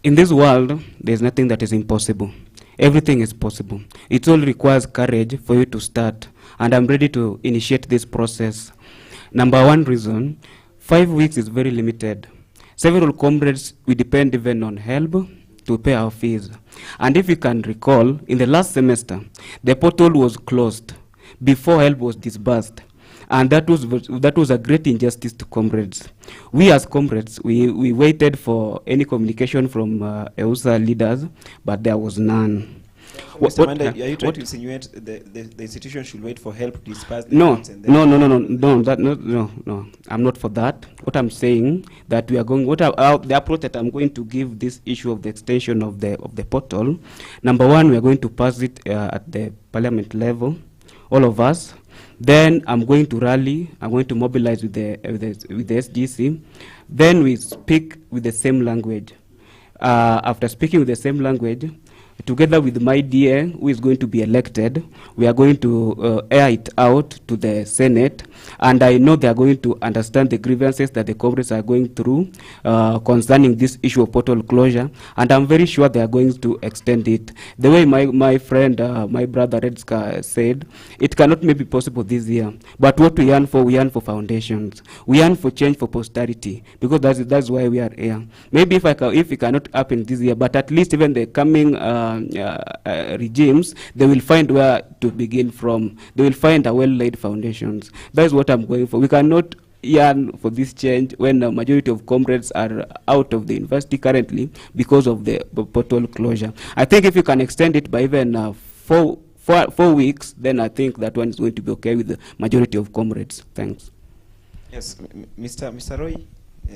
In this world, there's nothing that is impossible. Everything is possible. It all requires courage for you to start, and I'm ready to initiate this process. Number one reason, 5 weeks is very limited. Several comrades, we depend even on help to pay our fees. And if you can recall, in the last semester, the portal was closed before help was disbursed. And that was a great injustice to comrades. We as comrades, we waited for any communication from EUSA leaders, but there was none. Mr. Maende, are you trying to insinuate the institution should wait for help to disperse the funds? No, I'm not for that. What I'm saying that we are going, the approach that I'm going to give this issue of the extension of the portal. Number one, we are going to pass it at the parliament level, all of us. Then I'm going to rally. I'm going to mobilize with the SGC. Then we speak with the same language. After speaking with the same language, together with my DA, who is going to be elected, we are going to air it out to the Senate, and I know they are going to understand the grievances that the comrades are going through concerning this issue of portal closure, and I'm very sure they are going to extend it. The way my friend, my brother Redska said, it cannot maybe possible this year, but what we yearn for foundations. We yearn for change for posterity, because that's why we are here. Maybe if it cannot happen this year, but at least even the coming regimes, they will find where to begin from. They will find a well-laid foundations. That is what I'm going for. We cannot yearn for this change when the majority of comrades are out of the university currently because of the portal closure. I think if you can extend it by even 4 weeks, then I think that one is going to be okay with the majority of comrades. Thanks. Yes, Mr. Roy,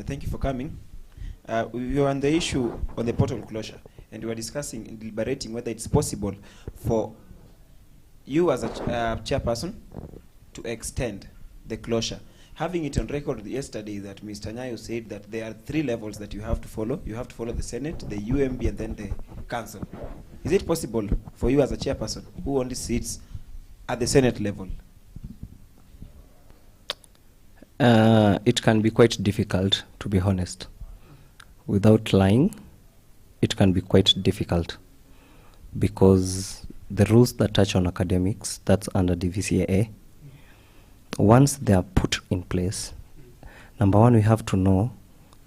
thank you for coming. We were on the issue on the portal closure, and we were discussing and deliberating whether it's possible for you as a chairperson to extend the closure. Having it on record yesterday that Mr. Nyayo said that there are 3 levels that you have to follow. You have to follow the Senate, the UMB, and then the Council. Is it possible for you as a chairperson who only sits at the Senate level? It can be quite difficult, to be honest. Without lying, it can be quite difficult because the rules that touch on academics, that's under DVCAA, once they are put in place, number one, we have to know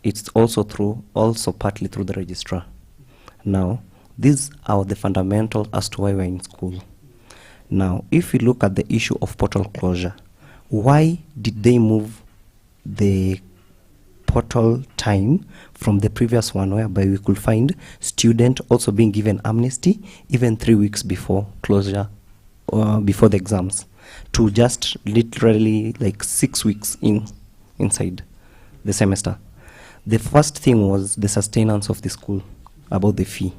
it's also partly through the registrar. Now, these are the fundamentals as to why we're in school. Now, if we look at the issue of portal closure, why did they move the portal time from the previous one, whereby we could find student also being given amnesty even 3 weeks before closure, before the exams, to just literally like 6 weeks inside the semester? The first thing was the sustenance of the school, about the fee.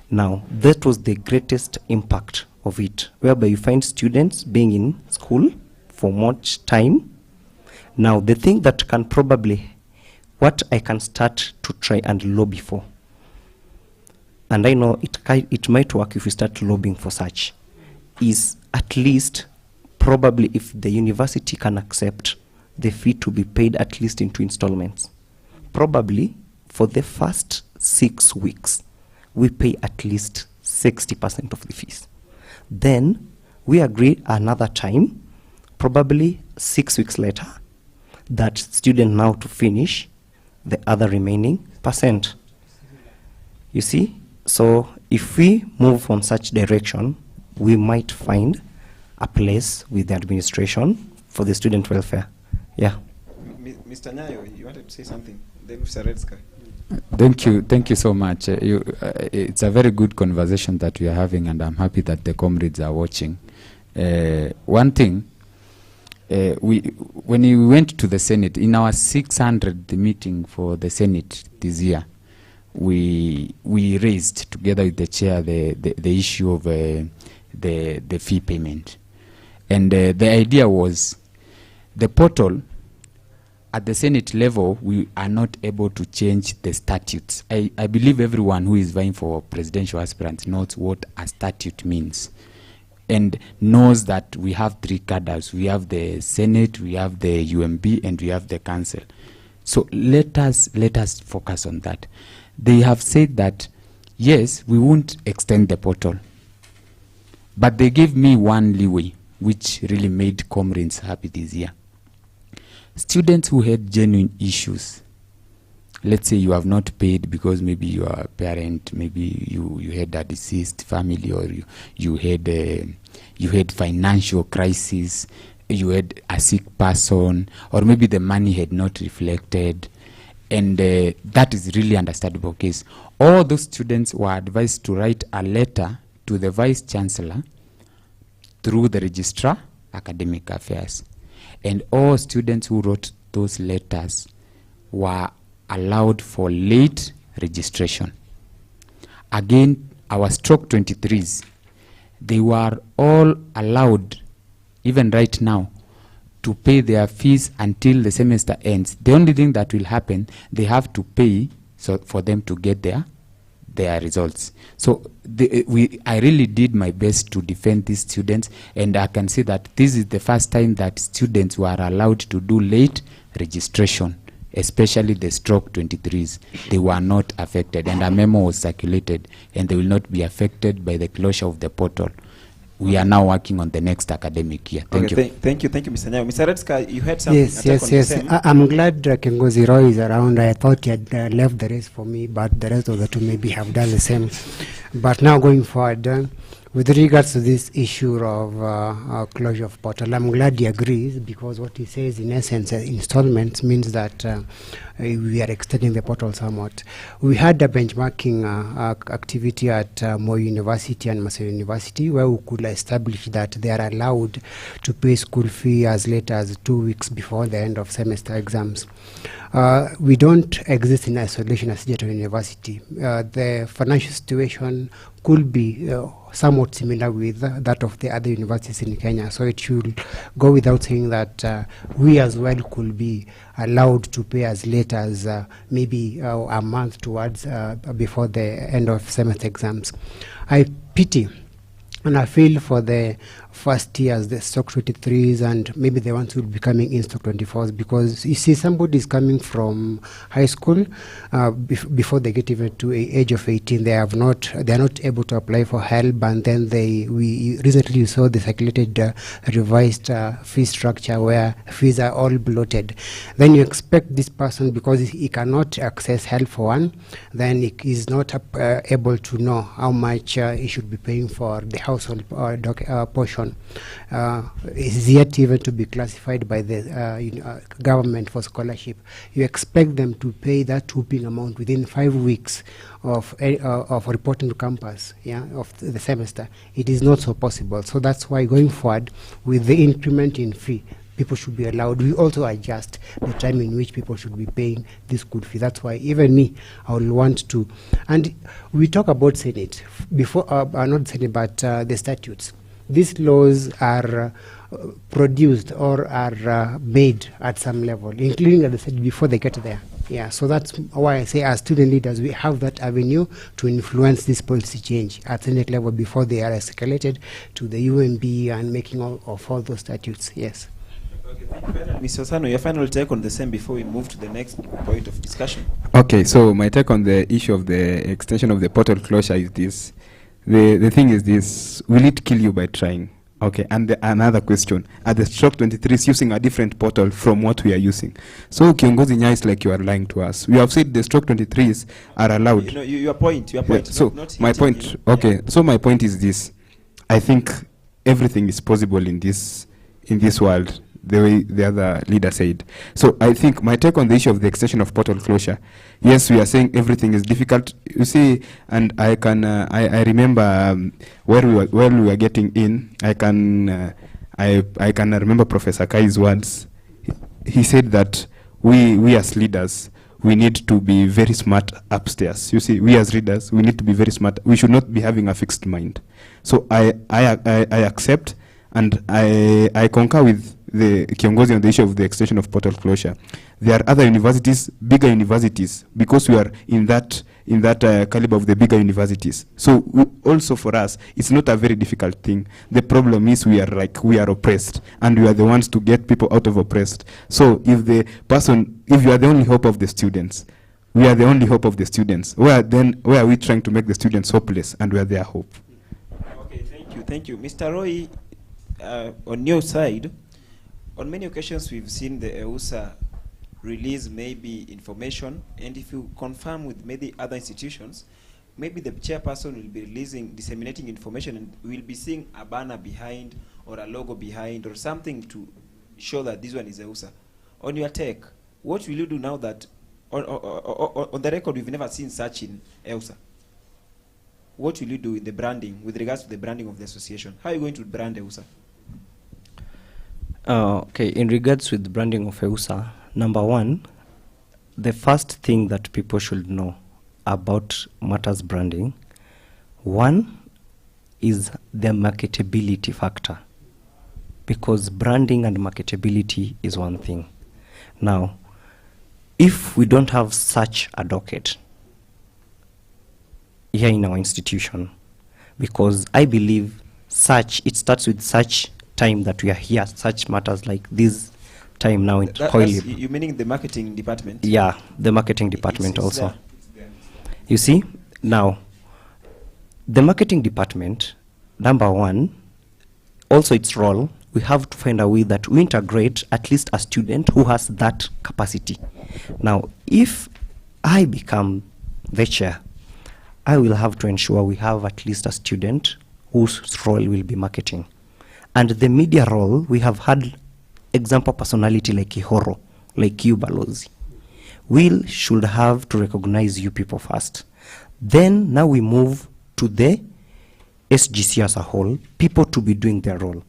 Now, that was the greatest impact of it, whereby you find students being in school for much time. Now, the thing that can probably, what I can start to try and lobby for, and I know it might work if we start lobbying for such, is at least probably if the university can accept the fee to be paid at least in 2 installments. Probably for the first 6 weeks, we pay at least 60% of the fees. Then we agree another time, probably 6 weeks later, that student now to finish the other remaining percent. You see? So if we move on such direction, we might find a place with the administration for the student welfare. Yeah. Mr. Nyayo, you wanted to say something? Then Mr. Redska. Thank you so much. It's a very good conversation that we are having, and I'm happy that the comrades are watching. One thing, when we went to the Senate, in our 600th meeting for the Senate this year, we raised together with the chair the issue of the fee payment. And the idea was the portal, at the Senate level, we are not able to change the statutes. I believe everyone who is vying for presidential aspirants knows what a statute means and knows that we have 3 cadres. We have the Senate, we have the UMB, and we have the council. So let us focus on that. They have said that, yes, we won't extend the portal, but they gave me one leeway, which really made comrades happy this year. Students who had genuine issues, let's say you have not paid because maybe you are a parent, maybe you had a deceased family, or you had financial crisis, you had a sick person, or maybe the money had not reflected, and that is really understandable case. All those students were advised to write a letter to the Vice Chancellor through the Registrar, Academic Affairs. And all students who wrote those letters were allowed for late registration. Again, our stroke 23s, they were all allowed, even right now, to pay their fees until the semester ends. The only thing that will happen, they have to pay for them to get their results. So I really did my best to defend these students, and I can see that this is the first time that students were allowed to do late registration, especially the stroke 23s. They were not affected, and a memo was circulated, and they will not be affected by the closure of the portal. We are now working on the next academic year. Thank you. Thank you, Mr. Nyayo. Mr. Redska, you had something. Yes. I'm glad Kengozi Roy is around. I thought he had left the race for me, but the rest of the two maybe have done the same. But now going forward, with regards to this issue of closure of portal, I'm glad he agrees, because what he says in essence, installments means that we are extending the portal somewhat. We had a benchmarking activity at Moi University and Massey University, where we could establish that they are allowed to pay school fee as late as 2 weeks before the end of semester exams. We don't exist in isolation as Egerton University. The financial situation could be somewhat similar with that of the other universities in Kenya. So it should go without saying that we as well could be allowed to pay as late as maybe a month towards before the end of semester exams. I pity and I feel for the first years, the stock 23s, and maybe the ones who will be coming in stock 24s, because you see somebody is coming from high school before they get even to the age of 18, they are not able to apply for help, and then we recently saw the circulated revised fee structure where fees are all bloated. Then you expect this person, because he cannot access help for one, then he is not able to know how much he should be paying for the household portion is yet even to be classified by the government for scholarship. You expect them to pay that whooping amount within 5 weeks of reporting to campus, of the semester. It is not so possible. So that's why going forward with the increment in fee, people should be allowed. We also adjust the time in which people should be paying this school fee. That's why even me, I will want to. And we talk about Senate before, not Senate, but the statutes. These laws are produced or are made at some level, including at the Senate before they get there. Yeah, so that's why I say as student leaders, we have that avenue to influence this policy change at Senate level before they are escalated to the UMB and making all those statutes. Yes. Okay, thank you very much. Mr. Osano, your final take on the same before we move to the next point of discussion. Okay, so my take on the issue of the extension of the portal closure is this. The thing is this, will it kill you by trying? Okay, and another question, are the stroke 23s using a different portal from what we are using? So Kiongozi Nya is like you are lying to us. We have said the stroke 23s are allowed. Your point. Yeah, so not my point, okay, so my point is this. I think everything is possible in this world, the way the other leader said. So I think my take on the issue of the extension of portal closure, yes, we are saying everything is difficult. You see, and I can I remember where we were getting in. I can remember Professor Kai's words. He said that we as leaders, we need to be very smart upstairs. You see, we as leaders, we need to be very smart. We should not be having a fixed mind. So I accept and I concur with the Kiongozi on the issue of the extension of portal closure. There are other universities, bigger universities, because we are in that caliber of the bigger universities. So also for us, it's not a very difficult thing. The problem is we are oppressed, and we are the ones to get people out of oppressed. So if you are the only hope of the students, we are the only hope of the students. Where are we trying to make the students hopeless, and we are their hope? Okay, thank you. Mr. Roy, on your side, on many occasions we've seen the EUSA release maybe information, and if you confirm with maybe other institutions, maybe the chairperson will be disseminating information, and we'll be seeing a banner behind or a logo behind or something to show that this one is EUSA. On your take, what will you do now that on the record we've never seen such in EUSA? What will you do with the branding, with regards to the branding of the association? How are you going to brand EUSA? Okay, in regards with the branding of EUSA, number one, the first thing that people should know about matters branding, one is the marketability factor, because branding and marketability is one thing. Now, if we don't have such a docket here in our institution, because I believe it starts with such time that we are here, such matters like this time now in COILIB. You meaning the marketing department? Yeah, the marketing department also. You see, now, the marketing department, number one, also its role, we have to find a way that we integrate at least a student who has that capacity. Now, if I become the chair, I will have to ensure we have at least a student whose role will be marketing. And the media role, we have had example personality like Ihoro, like you, Balozi. We should have to recognize you people first. Then now we move to the SGC as a whole, people to be doing their role.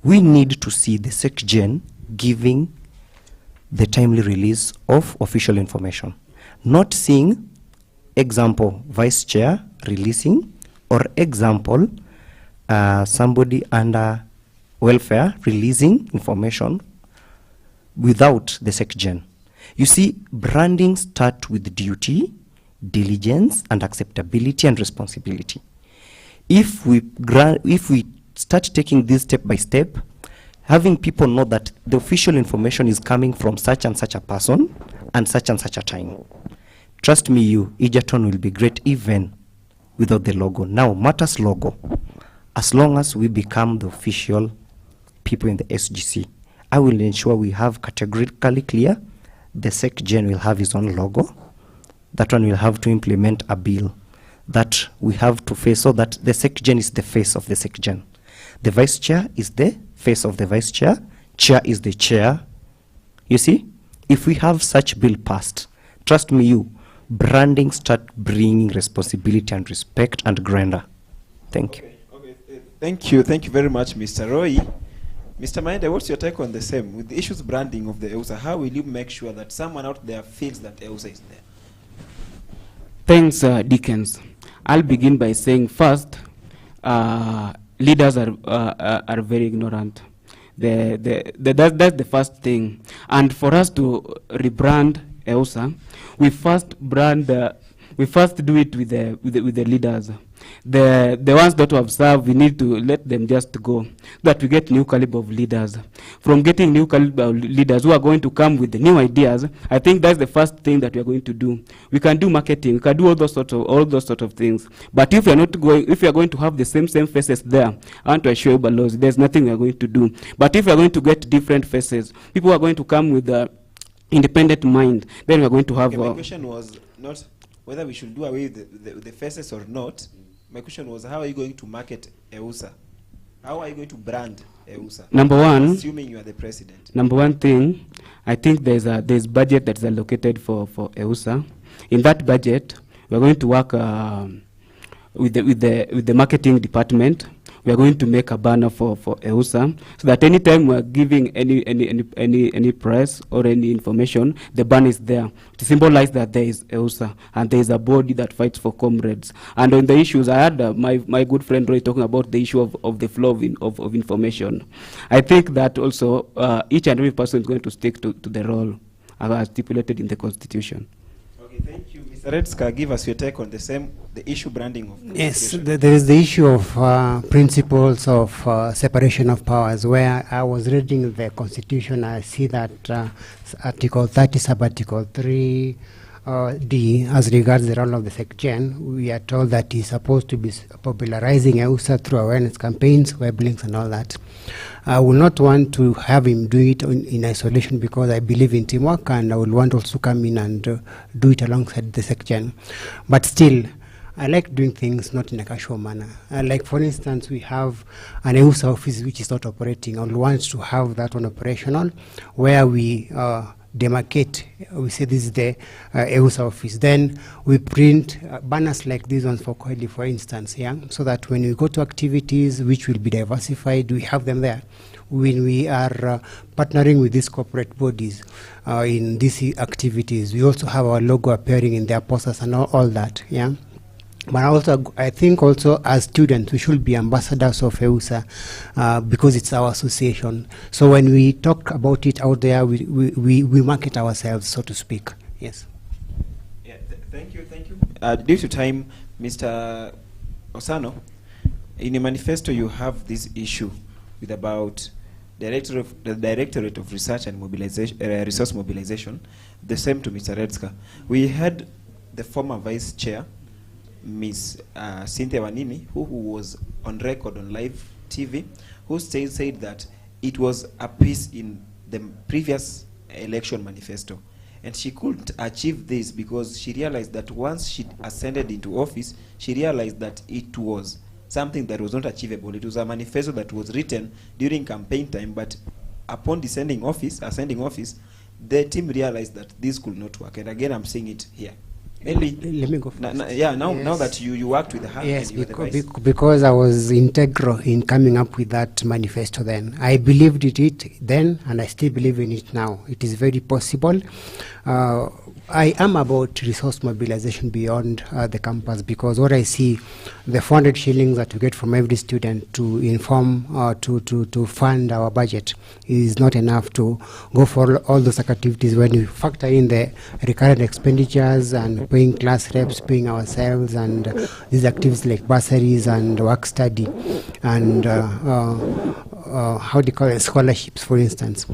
We need to see the SecGen giving the timely release of official information. Not seeing, example, vice chair releasing, or example, somebody under welfare releasing information without the SecGen. You see, branding starts with duty, diligence, and acceptability and responsibility. If we start taking this step by step, having people know that the official information is coming from such and such a person and such a time. Trust me, Egerton will be great even without the logo. Now, matters logo. As long as we become the official people in the SGC, I will ensure we have categorically clear. The SecGen will have his own logo. That one will have to implement a bill that we have to face, so that the SecGen is the face of the SecGen. The vice chair is the face of the vice chair. Chair is the chair. You see, if we have such bill passed, trust me, branding start bringing responsibility and respect and grandeur. Thank you. Okay. Thank you very much, Mr. Roy. Mr. Maende, what's your take on the same? With the issues branding of the EUSA, how will you make sure that someone out there feels that EUSA is there? Thanks, Dickens. I'll begin by saying first, leaders are very ignorant. That's the first thing. And for us to rebrand EUSA, we first do it with the leaders. The ones that have served, we need to let them just go, that we get new caliber of leaders. From getting new caliber of leaders who are going to come with the new ideas, I think that's the first thing that we are going to do. We can do marketing, we can do all those sort of things. But if we are going to have the same faces there, I want to assure you, Balozi, there's nothing we are going to do. But if we are going to get different faces, people are going to come with an independent mind, then we are going to have. Okay, my question was not whether we should do away with the faces or not. My question was, how are you going to market EUSA? How are you going to brand EUSA? Number one, assuming you are the president. Number one thing, I think there's budget that's allocated for EUSA. In that budget, we're going to work with the marketing department. We are going to make a banner for EUSA, so that anytime we are giving any press or any information, the banner is there to symbolize that there is EUSA and there is a body that fights for comrades. And on the issues, I had my good friend Roy talking about the issue of the flow of information. I think that also each and every person is going to stick to the role as stipulated in the Constitution. Okay, thank you. Mr. Redska, give us your take on the issue branding of. Yes, there is the issue of principles of separation of powers. Where I was reading the Constitution, I see that Article 30, sub-Article 3, D, as regards the role of the SecGen, we are told that he's supposed to be popularizing EUSA through awareness campaigns, web links and all that. I will not want to have him do it in isolation, because I believe in teamwork, and I will want also to come in and do it alongside the SecGen. But still, I like doing things not in a casual manner. Like, for instance, we have an EUSA office which is not operating. I will want to have that one operational, where we demarcate, we say this is the EUSA office. Then we print banners like these ones for Coily, for instance, yeah, so that when we go to activities which will be diversified, we have them there. When we are partnering with these corporate bodies in these activities, we also have our logo appearing in their posters and all that, yeah. But also, I think also as students, we should be ambassadors of EUSA because it's our association. So when we talk about it out there, we market ourselves, so to speak. Yes. Yeah, thank you. Due to time, Mr. Osano, in your manifesto you have this issue with about the Directorate of Research and Mobilization, Resource Mobilization, the same to Mr. Redska. We had the former Vice Chair, Ms. Cynthia Wanini, who was on record on live TV, who said that it was a piece in the previous election manifesto. And she couldn't achieve this because she realized that once she ascended into office, she realized that it was something that was not achievable. It was a manifesto that was written during campaign time, but upon ascending office, the team realized that this could not work. And again, I'm saying it here. Let me go first. Now that you worked with her. Yes, because I was integral in coming up with that manifesto then. I believed it then, and I still believe in it now. It is very possible. I am about resource mobilization beyond the campus, because what I see, the 400 shillings that we get from every student to inform, to fund our budget is not enough to go for all those activities. When you factor in the recurrent expenditures and paying class reps, paying ourselves, and these activities like bursaries and work study and how do you call it, scholarships, for instance,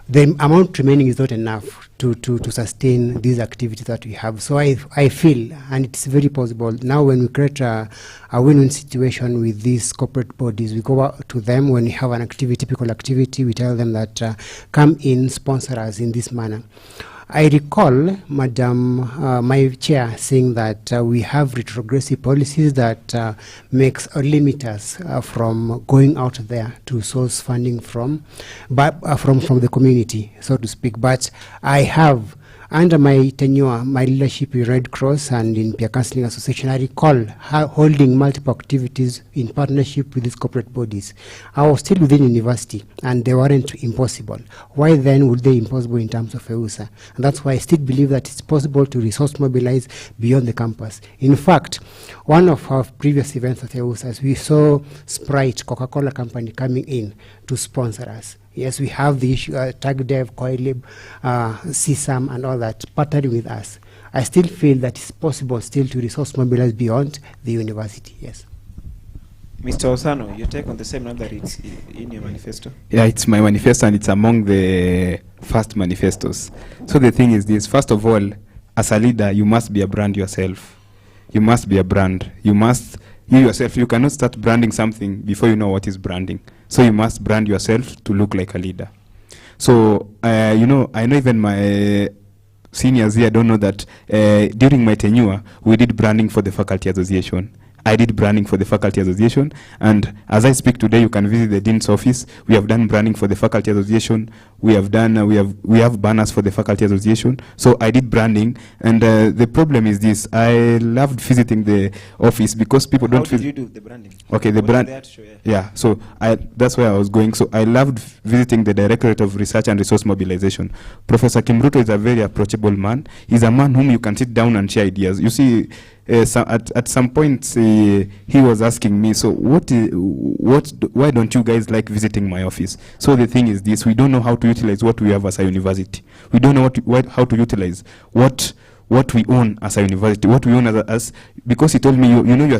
the amount remaining is not enough to sustain these activities that we have. So I feel, and it's very possible, now when we create a win-win situation with these corporate bodies, we go out to them when we have an activity, typical activity, we tell them that come in, sponsor us in this manner. I recall my chair saying that we have retrogressive policies that makes or limit us from going out there to source funding from the community, so to speak. But I have, under my tenure, my leadership in Red Cross and in Peer Counseling Association, I recall holding multiple activities in partnership with these corporate bodies. I was still within university, and they weren't impossible. Why then would they be impossible in terms of EUSA? And that's why I still believe that it's possible to resource mobilize beyond the campus. In fact, one of our previous events at EUSA, we saw Sprite, Coca-Cola company, coming in to sponsor us. Yes, we have the issue, TagDev, CoilLib, CSAM, and all that partnering with us. I still feel that it's possible still to resource mobilize beyond the university, yes. Mr. Osano, your take on the same number, it's in your manifesto? Yeah, it's my manifesto, and it's among the first manifestos. So the thing is this: first of all, as a leader, you must be a brand yourself. You must be a brand. You yourself, you cannot start branding something before you know what is branding. So you must brand yourself to look like a leader. So, I know even my seniors here don't know that during my tenure, we did branding for the Faculty Association. I did branding for the Faculty Association, and as I speak today, you can visit the Dean's office. We have done branding for the Faculty Association. We have done we have banners for the Faculty Association. So I did branding, and the problem is this: I loved visiting the office because people don't. How did you do the branding? Okay, the brand. Yeah, so that's where I was going. So I loved visiting the Directorate of Research and Resource Mobilization. Professor Kimruto is a very approachable man. He's a man whom you can sit down and share ideas. You see. At some point, he was asking me, so why don't you guys like visiting my office? So the thing is this: we don't know how to utilize what we have as a university. We don't know how to utilize what we own as a university, what we own as because he told me, you are a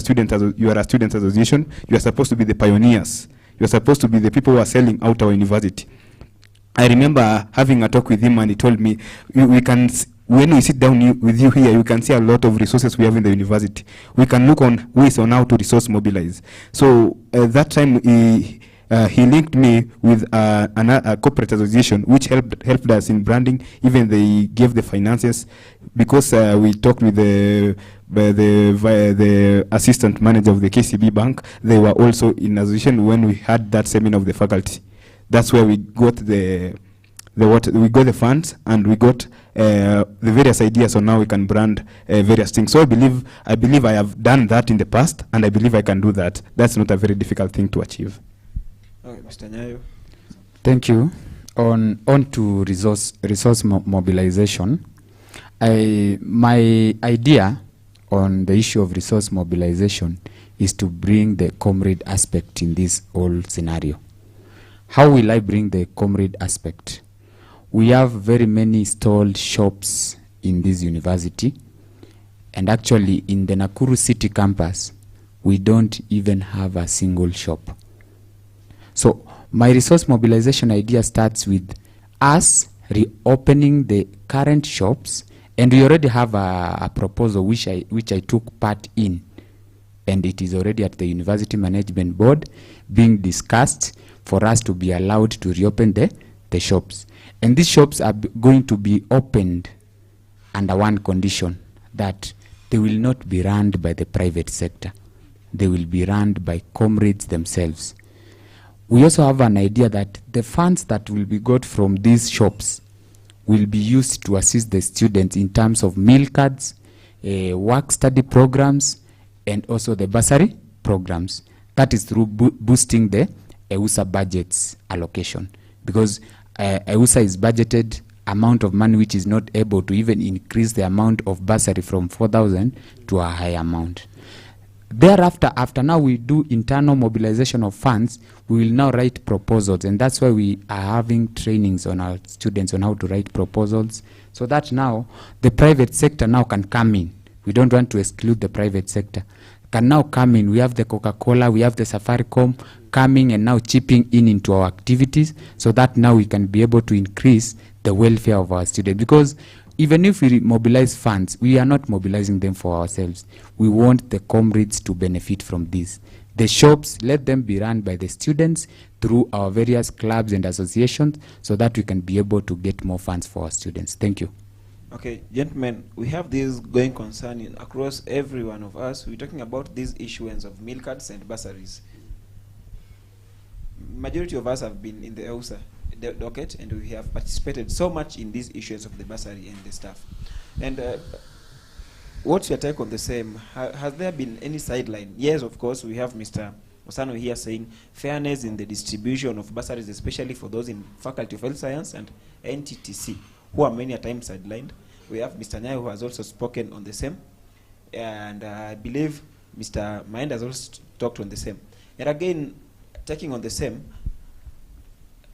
student association. You are supposed to be the pioneers. You are supposed to be the people who are selling out our university. I remember having a talk with him, and he told me, when we sit down with you here, you can see a lot of resources we have in the university. We can look on ways on how to resource mobilize. So at that time, he linked me with a corporate association, which helped us in branding. Even they gave the finances, because we talked with the assistant manager of the KCB Bank. They were also in association when we had that seminar of the faculty. That's where we got we got the funds, and we got the various ideas on how we can brand various things. So I believe I have done that in the past, and I believe I can do that. That's not a very difficult thing to achieve. Okay, Mr. Nyayo. Thank you. On to resource mobilization. My idea on the issue of resource mobilization is to bring the comrade aspect in this whole scenario. How will I bring the comrade aspect? We have very many stalled shops in this university, and actually in the Nakuru City campus, we don't even have a single shop. So my resource mobilization idea starts with us reopening the current shops, and we already have a proposal which I took part in, and it is already at the University Management Board being discussed for us to be allowed to reopen the shops. And these shops are going to be opened under one condition, that they will not be run by the private sector. They will be run by comrades themselves. We also have an idea that the funds that will be got from these shops will be used to assist the students in terms of meal cards, work study programs, and also the bursary programs. That is through boosting the EUSA budget's allocation, because EUSA is budgeted amount of money which is not able to even increase the amount of bursary from 4,000 to a high amount. Thereafter, after now we do internal mobilization of funds, we will now write proposals, and that's why we are having trainings on our students on how to write proposals, so that now the private sector now can come in. We don't want to exclude the private sector. Can now come in. We have the Coca-Cola, we have the Safaricom coming and now chipping in into our activities, so that now we can be able to increase the welfare of our students. Because even if we mobilize funds, we are not mobilizing them for ourselves. We want the comrades to benefit from this. The shops, let them be run by the students through our various clubs and associations, so that we can be able to get more funds for our students. Thank you. Okay, gentlemen, we have this going concern across every one of us. We're talking about this issuance of meal cards and bursaries. Majority of us have been in the EUSA docket, and we have participated so much in these issues of the bursary and the stuff. And what's your take on the same? Has there been any sideline? Yes, of course, we have Mr. Osano here saying fairness in the distribution of bursaries, especially for those in Faculty of Health Science and NTTC, who are many a time sidelined. We have Mr. Nyayo, who has also spoken on the same. And I believe Mr. Mind has also talked on the same. And again, taking on the same,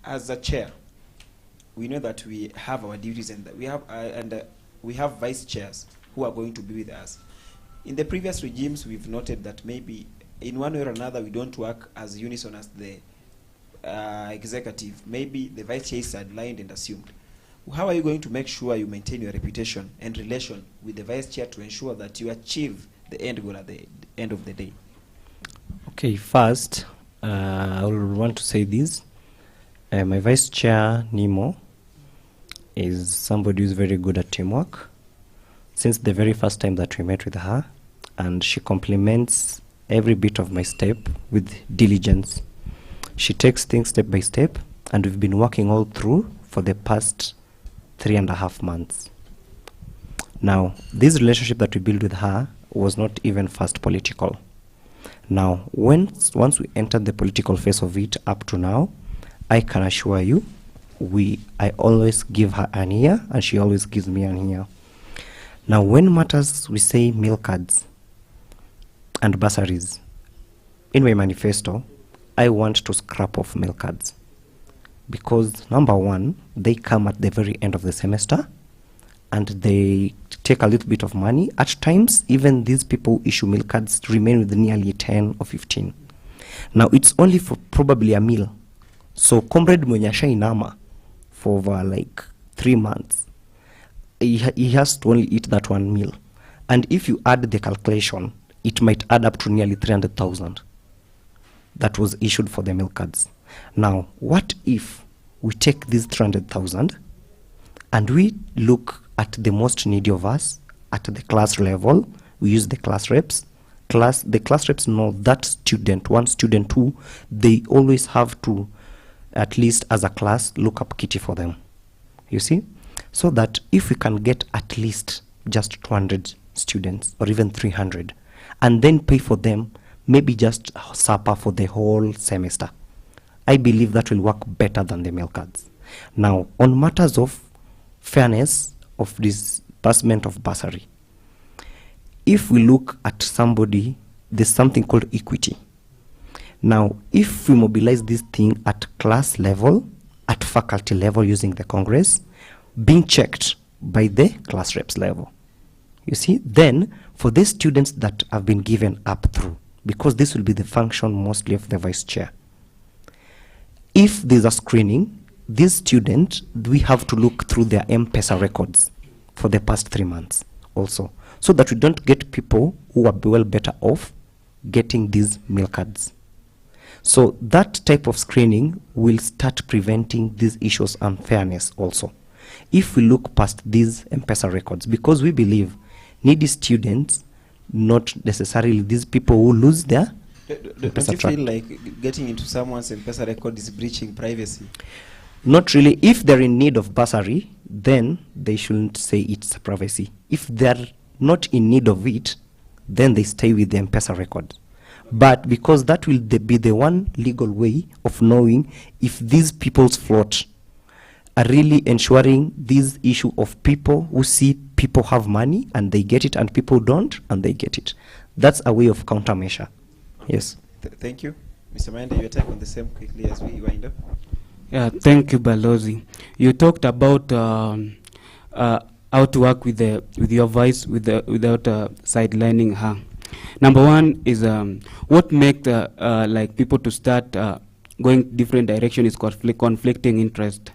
as a chair, we know that we have our duties, and that we have vice chairs who are going to be with us. In the previous regimes, we've noted that maybe in one way or another we don't work as unison as the executive. Maybe the vice chair is sidelined and assumed. How are you going to make sure you maintain your reputation and relation with the vice chair to ensure that you achieve the end goal at the end of the day? Okay, first, I will want to say this. My vice chair, Nemo, is somebody who's very good at teamwork. Since the very first time that we met with her, and she complements every bit of my step with diligence. She takes things step by step, and we've been working all through for the past 3.5 months. Now, this relationship that we built with her was not even first political. Now, once we entered the political phase of it up to now, I can assure you, I always give her an ear, and she always gives me an ear. Now, when matters, we say meal cards and bursaries. In my manifesto, I want to scrap off meal cards. Because, number one, they come at the very end of the semester, and they take a little bit of money. At times, even these people who issue meal cards remain with nearly 10 or 15. Now, it's only for probably a meal. So, Comrade Mwenyasha Inama, for over like 3 months, he has to only eat that one meal. And if you add the calculation, it might add up to nearly 300,000 that was issued for the meal cards. Now, what if we take these 300,000 and we look at the most needy of us at the class level? We use the class reps. The class reps know that student, one student, two, they always have to, at least as a class, look up kitty for them. You see? So that if we can get at least just 200 students or even 300 and then pay for them maybe just supper for the whole semester, I believe that will work better than the meal cards. Now, on matters of fairness of disbursement of bursary, if we look at somebody, there's something called equity. Now, if we mobilize this thing at class level, at faculty level using the Congress, being checked by the class reps level, you see, then for the students that have been given up through, because this will be the function mostly of the vice chair, if there's a screening, these students, we have to look through their M-Pesa records for the past 3 months also, so that we don't get people who are well better off getting these meal cards. So that type of screening will start preventing these issues of unfairness also. If we look past these M-Pesa records, because we believe needy students, not necessarily these people who lose their Don't you feel like getting into someone's M-Pesa record is breaching privacy? Not really. If they're in need of bursary, then they shouldn't say it's privacy. If they're not in need of it, then they stay with the M-Pesa record. But because that will be the one legal way of knowing if these people's float are really ensuring this issue of people who see people have money and they get it and people don't and they get it. That's a way of countermeasure. Yes. Thank you. Mr. Manda, your take on the same quickly as we wind up. Yeah, thank you, Balozi. You talked about how to work with your voice without sidelining her. Number one is what makes like people to start going different direction is conflicting interest.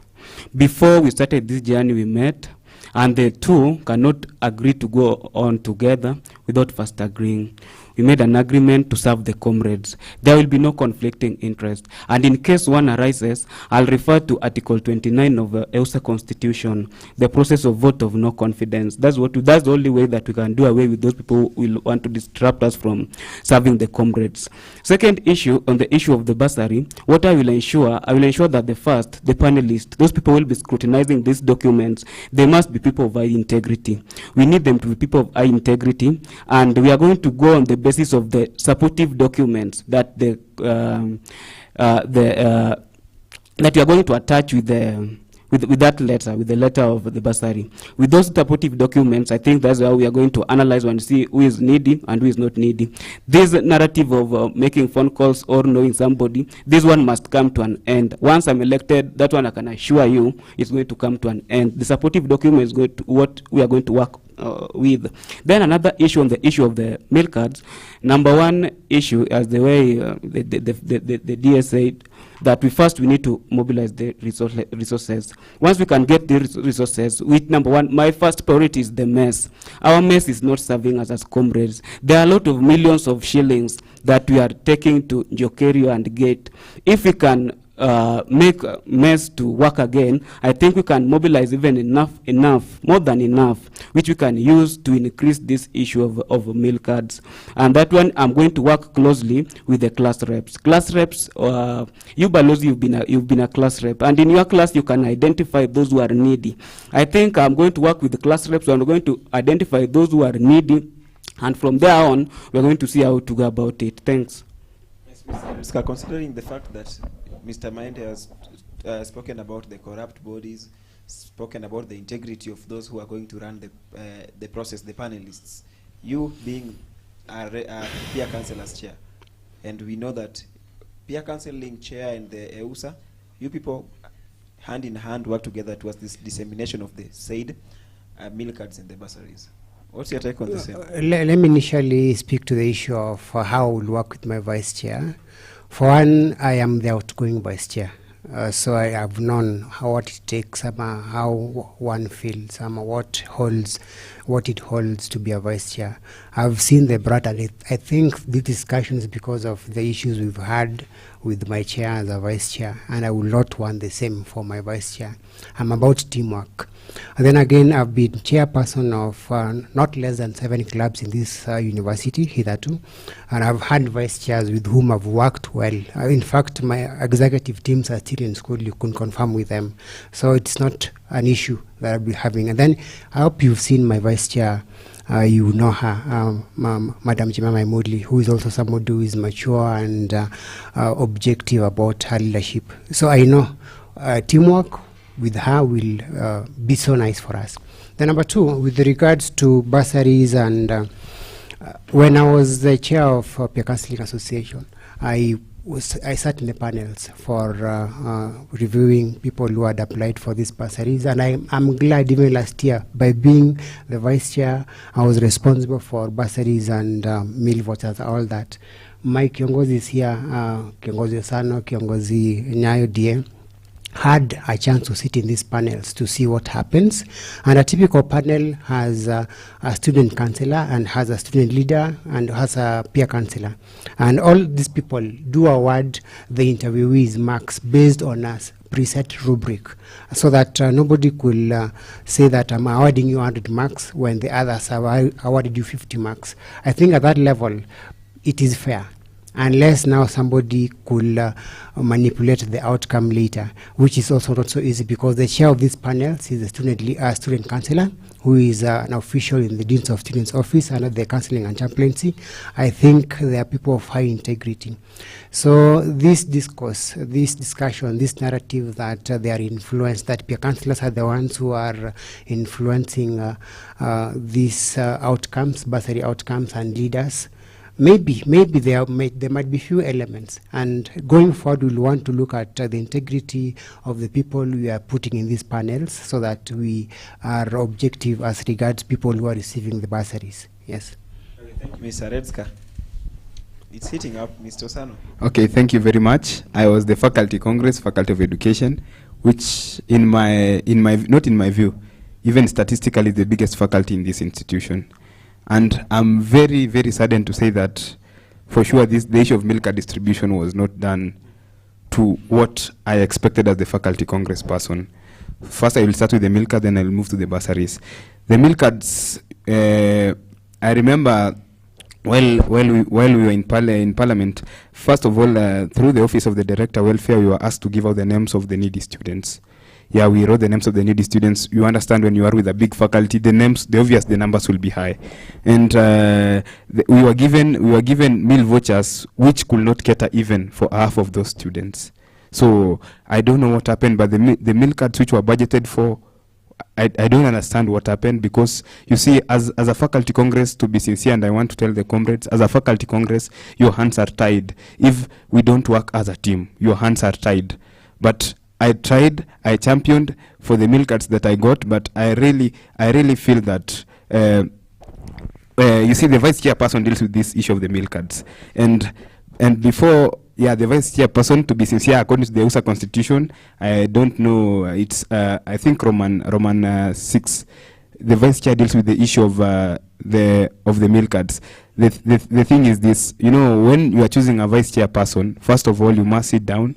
Before we started this journey, we met, and the two cannot agree to go on together without first agreeing. we made an agreement to serve the comrades. There will be no conflicting interest. And in case one arises, I'll refer to Article 29 of the EUSA Constitution, the process of vote of no confidence. That's the only way that we can do away with those people who will want to disrupt us from serving the comrades. Second issue, on the issue of the bursary, what I will ensure that the panelists, those people will be scrutinizing these documents, they must be people of high integrity. We need them to be people of high integrity, and we are going to go on the basis of the supportive documents that that we are going to attach with that letter, with the letter of the bursary. With those supportive documents, I think that's how we are going to analyze and see who is needy and who is not needy. This narrative of making phone calls or knowing somebody, this one must come to an end. Once I'm elected, that one I can assure you is going to come to an end. The supportive document is going to what we are going to work with. Then another issue on the issue of the meal cards. Number one issue, as the way the DS said, that we need to mobilize the resources. Once we can get the resources, number one, my first priority is the mess. Our mess is not serving us as comrades. There are a lot of millions of shillings that we are taking to Njokerio and Gate. If we can make mess to work again, I think we can mobilize even enough, more than enough, which we can use to increase this issue of meal cards. And that one, I'm going to work closely with the class reps. Class reps, you Balozi, you've been a class rep, and in your class you can identify those who are needy. I think I'm going to work with the class reps, and I'm going to identify those who are needy, and from there on, we're going to see how to go about it. Thanks. Yes, Mr. Considering the fact that Mr. Mind has spoken about the corrupt bodies, spoken about the integrity of those who are going to run the process, the panelists. You being a peer councillor's chair, and we know that peer counseling chair and the EUSA, you people hand in hand work together towards this dissemination of the said meal cards and the bursaries. What's your take on this? Let me initially speak to the issue of how I will work with my vice chair. For one, I am the outgoing vice chair, so I have known what it takes, how one feels, what it holds to be a vice chair. I've seen the brunt, and I think the discussion is because of the issues we've had with my chair as a vice chair, and I will not want the same for my vice chair. I'm about teamwork. And then again, I've been chairperson of not less than 7 clubs in this university hitherto, and I've had vice chairs with whom I've worked well. In fact, my executive teams are still in school. You can confirm with them, so it's not an issue that I'll be having. And then I hope you've seen my vice chair. You know her, Madam Jemima Moodley, who is also somebody who is mature and objective about her leadership. So I know teamwork with her will be so nice for us. Then number two, with regards to bursaries, and when I was the chair of Peer Counseling Association, I sat in the panels for reviewing people who had applied for these bursaries, and I'm glad even last year, by being the vice chair, I was responsible for bursaries and meal vouchers, all that. My Kiongozi is here, Kiongozi Osano, Kiongozi Nyayo DM, had a chance to sit in these panels to see what happens. And a typical panel has a student counselor and has a student leader and has a peer counselor. And all these people do award the interviewees marks based on a preset rubric, so that nobody could say that I'm awarding you 100 marks when the others have awarded you 50 marks. I think at that level, it is fair. Unless now somebody could manipulate the outcome later, which is also not so easy, because the chair of these panels is a student counselor who is an official in the Deans of Students Office under the Counseling and Chaplaincy. I think they are people of high integrity. So this discourse, this discussion, this narrative that they are influenced, that peer counselors are the ones who are influencing these outcomes, bursary outcomes and leaders, maybe there might be few elements, and going forward we'll want to look at the integrity of the people we are putting in these panels, so that we are objective as regards people who are receiving the bursaries. Yes. Thank you, Mr. Redska. It's heating up, Mr. Osano. Okay, thank you very much. I was the Faculty Congress, Faculty of Education, which not in my view, even statistically the biggest faculty in this institution. And I'm very, very saddened to say that for sure the issue of milk card distribution was not done to what I expected as the faculty congress person. First, I will start with the milk card, then I'll move to the bursaries. The milk cards, I remember while we were in parliament, first of all, through the office of the director welfare, we were asked to give out the names of the needy students. Yeah, we wrote the names of the needy students. You understand, when you are with a big faculty, the numbers will be high, and we were given meal vouchers which could not cater even for half of those students. So I don't know what happened, but the meal cards which were budgeted for, I don't understand what happened, because you see, as a faculty congress, to be sincere, and I want to tell the comrades, as a faculty congress, your hands are tied. If we don't work as a team, your hands are tied. But I tried, I championed for the meal cards that I got, but I really feel that, you see, the vice chairperson deals with this issue of the meal cards. And before, the vice chairperson, to be sincere, according to the USA Constitution, I don't know, it's, I think Roman 6, the vice chair deals with the issue of the meal cards. The thing is this, you know, when you are choosing a vice chairperson, first of all, you must sit down,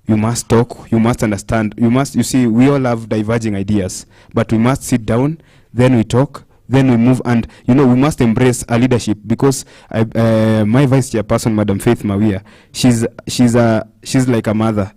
you must talk, you must understand, you see, we all have diverging ideas, but we must sit down, then we talk, then we move, and you know, we must embrace a leadership, because my vice chairperson, Madam Faith Mawia, she's like a mother.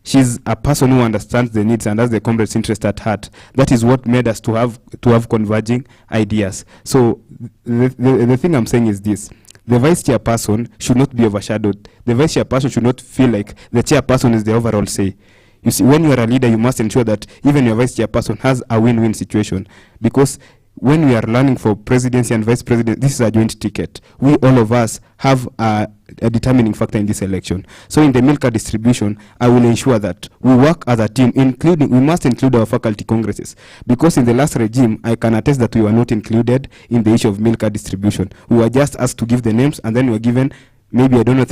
She's a person who understands the needs and has the comrades' interest at heart. That is what made us to have converging ideas. So the thing I'm saying is this: the vice chairperson should not be overshadowed. The vice chairperson should not feel like the chairperson is the overall say. You see, when you are a leader, you must ensure that even your vice chairperson has a win-win situation, because when we are running for presidency and vice president, this is a joint ticket. We, all of us, have a determining factor in this election. So in the milk card distribution, I will ensure that we work as a team, we must include our faculty congresses. Because in the last regime, I can attest that we were not included in the issue of milk card distribution. We were just asked to give the names, and then we were given maybe, I don't know,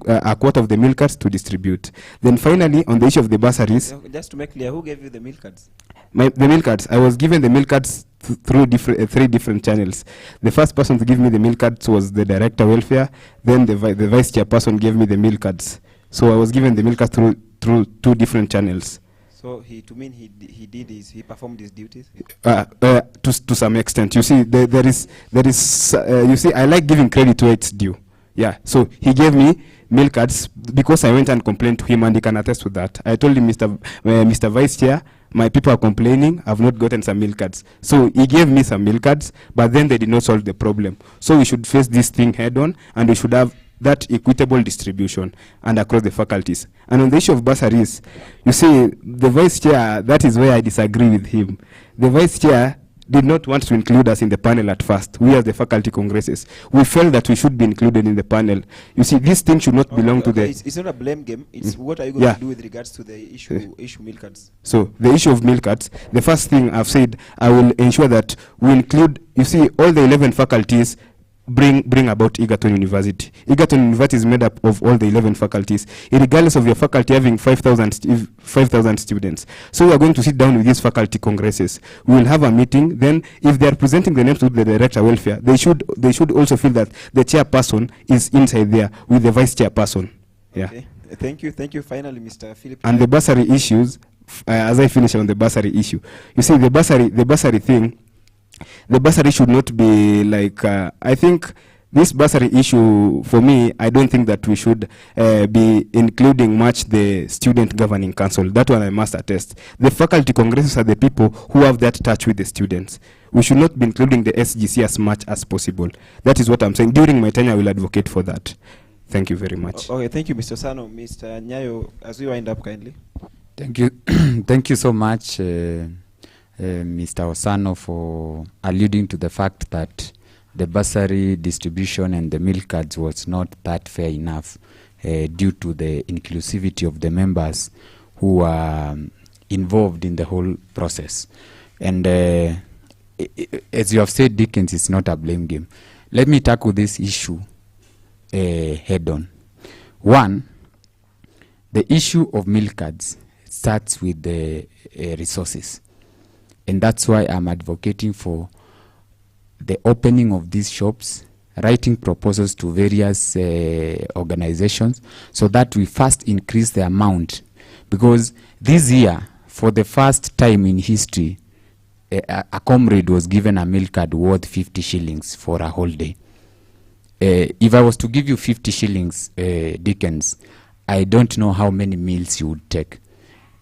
a quarter of the milk cards to distribute. Then finally, on the issue of the bursaries. Just to make clear, who gave you the milk cards? The milk cards. I was given the milk cards through three different channels. The first person to give me the milk cards was the director welfare. Then the vice chairperson gave me the milk cards. So I was given the milk cards through two different channels. So he performed his duties? To some extent. You see, there is you see, I like giving credit to its due. Yeah, so he gave me milk cards because I went and complained to him, and he can attest to that. I told him, Mr. Vice Chair, my people are complaining, I've not gotten some milk cards. So he gave me some milk cards, but then they did not solve the problem. So we should face this thing head on, and we should have that equitable distribution and across the faculties. And on the issue of bursaries, you see, the Vice Chair, that is where I disagree with him. The Vice Chair did not want to include us in the panel at first. We as the faculty congresses, we felt that we should be included in the panel. You see, this thing should not belong to the... It's not a blame game. It's what are you going to do with regards to the issue milk cards? So the issue of milk cards, the first thing I've said, I will ensure that we include, you see, all the 11 faculties bring about Egerton University. Egerton University is made up of all the 11 faculties, regardless of your faculty having 5,000 students. So we are going to sit down with these faculty congresses. We will have a meeting. Then, if they are presenting the names to the director welfare, they should also feel that the chairperson is inside there with the vice chairperson. Yeah. Okay. Thank you. Finally, Mr. Philip. And the bursary issues, as I finish on the bursary issue, you see, the bursary thing. The bursary should not be like, I think this bursary issue, for me, I don't think that we should be including much the student governing council. That one I must attest. The faculty congresses are the people who have that touch with the students. We should not be including the SGC as much as possible. That is what I'm saying. During my tenure, I will advocate for that. Thank you very much. Okay, thank you, Mr. Sano. Mr. Nyayo, as we wind up, kindly. Thank you. Thank you so much, Mr. Osano, for alluding to the fact that the bursary distribution and the milk cards was not that fair enough due to the inclusivity of the members who are involved in the whole process. And as you have said, Dickens, is not a blame game. Let me tackle this issue head on. One, the issue of milk cards starts with the resources. And that's why I'm advocating for the opening of these shops, writing proposals to various organizations so that we first increase the amount. Because this year, for the first time in history, a comrade was given a milk card worth 50 shillings for a whole day. If I was to give you 50 shillings, Dickens, I don't know how many meals you would take.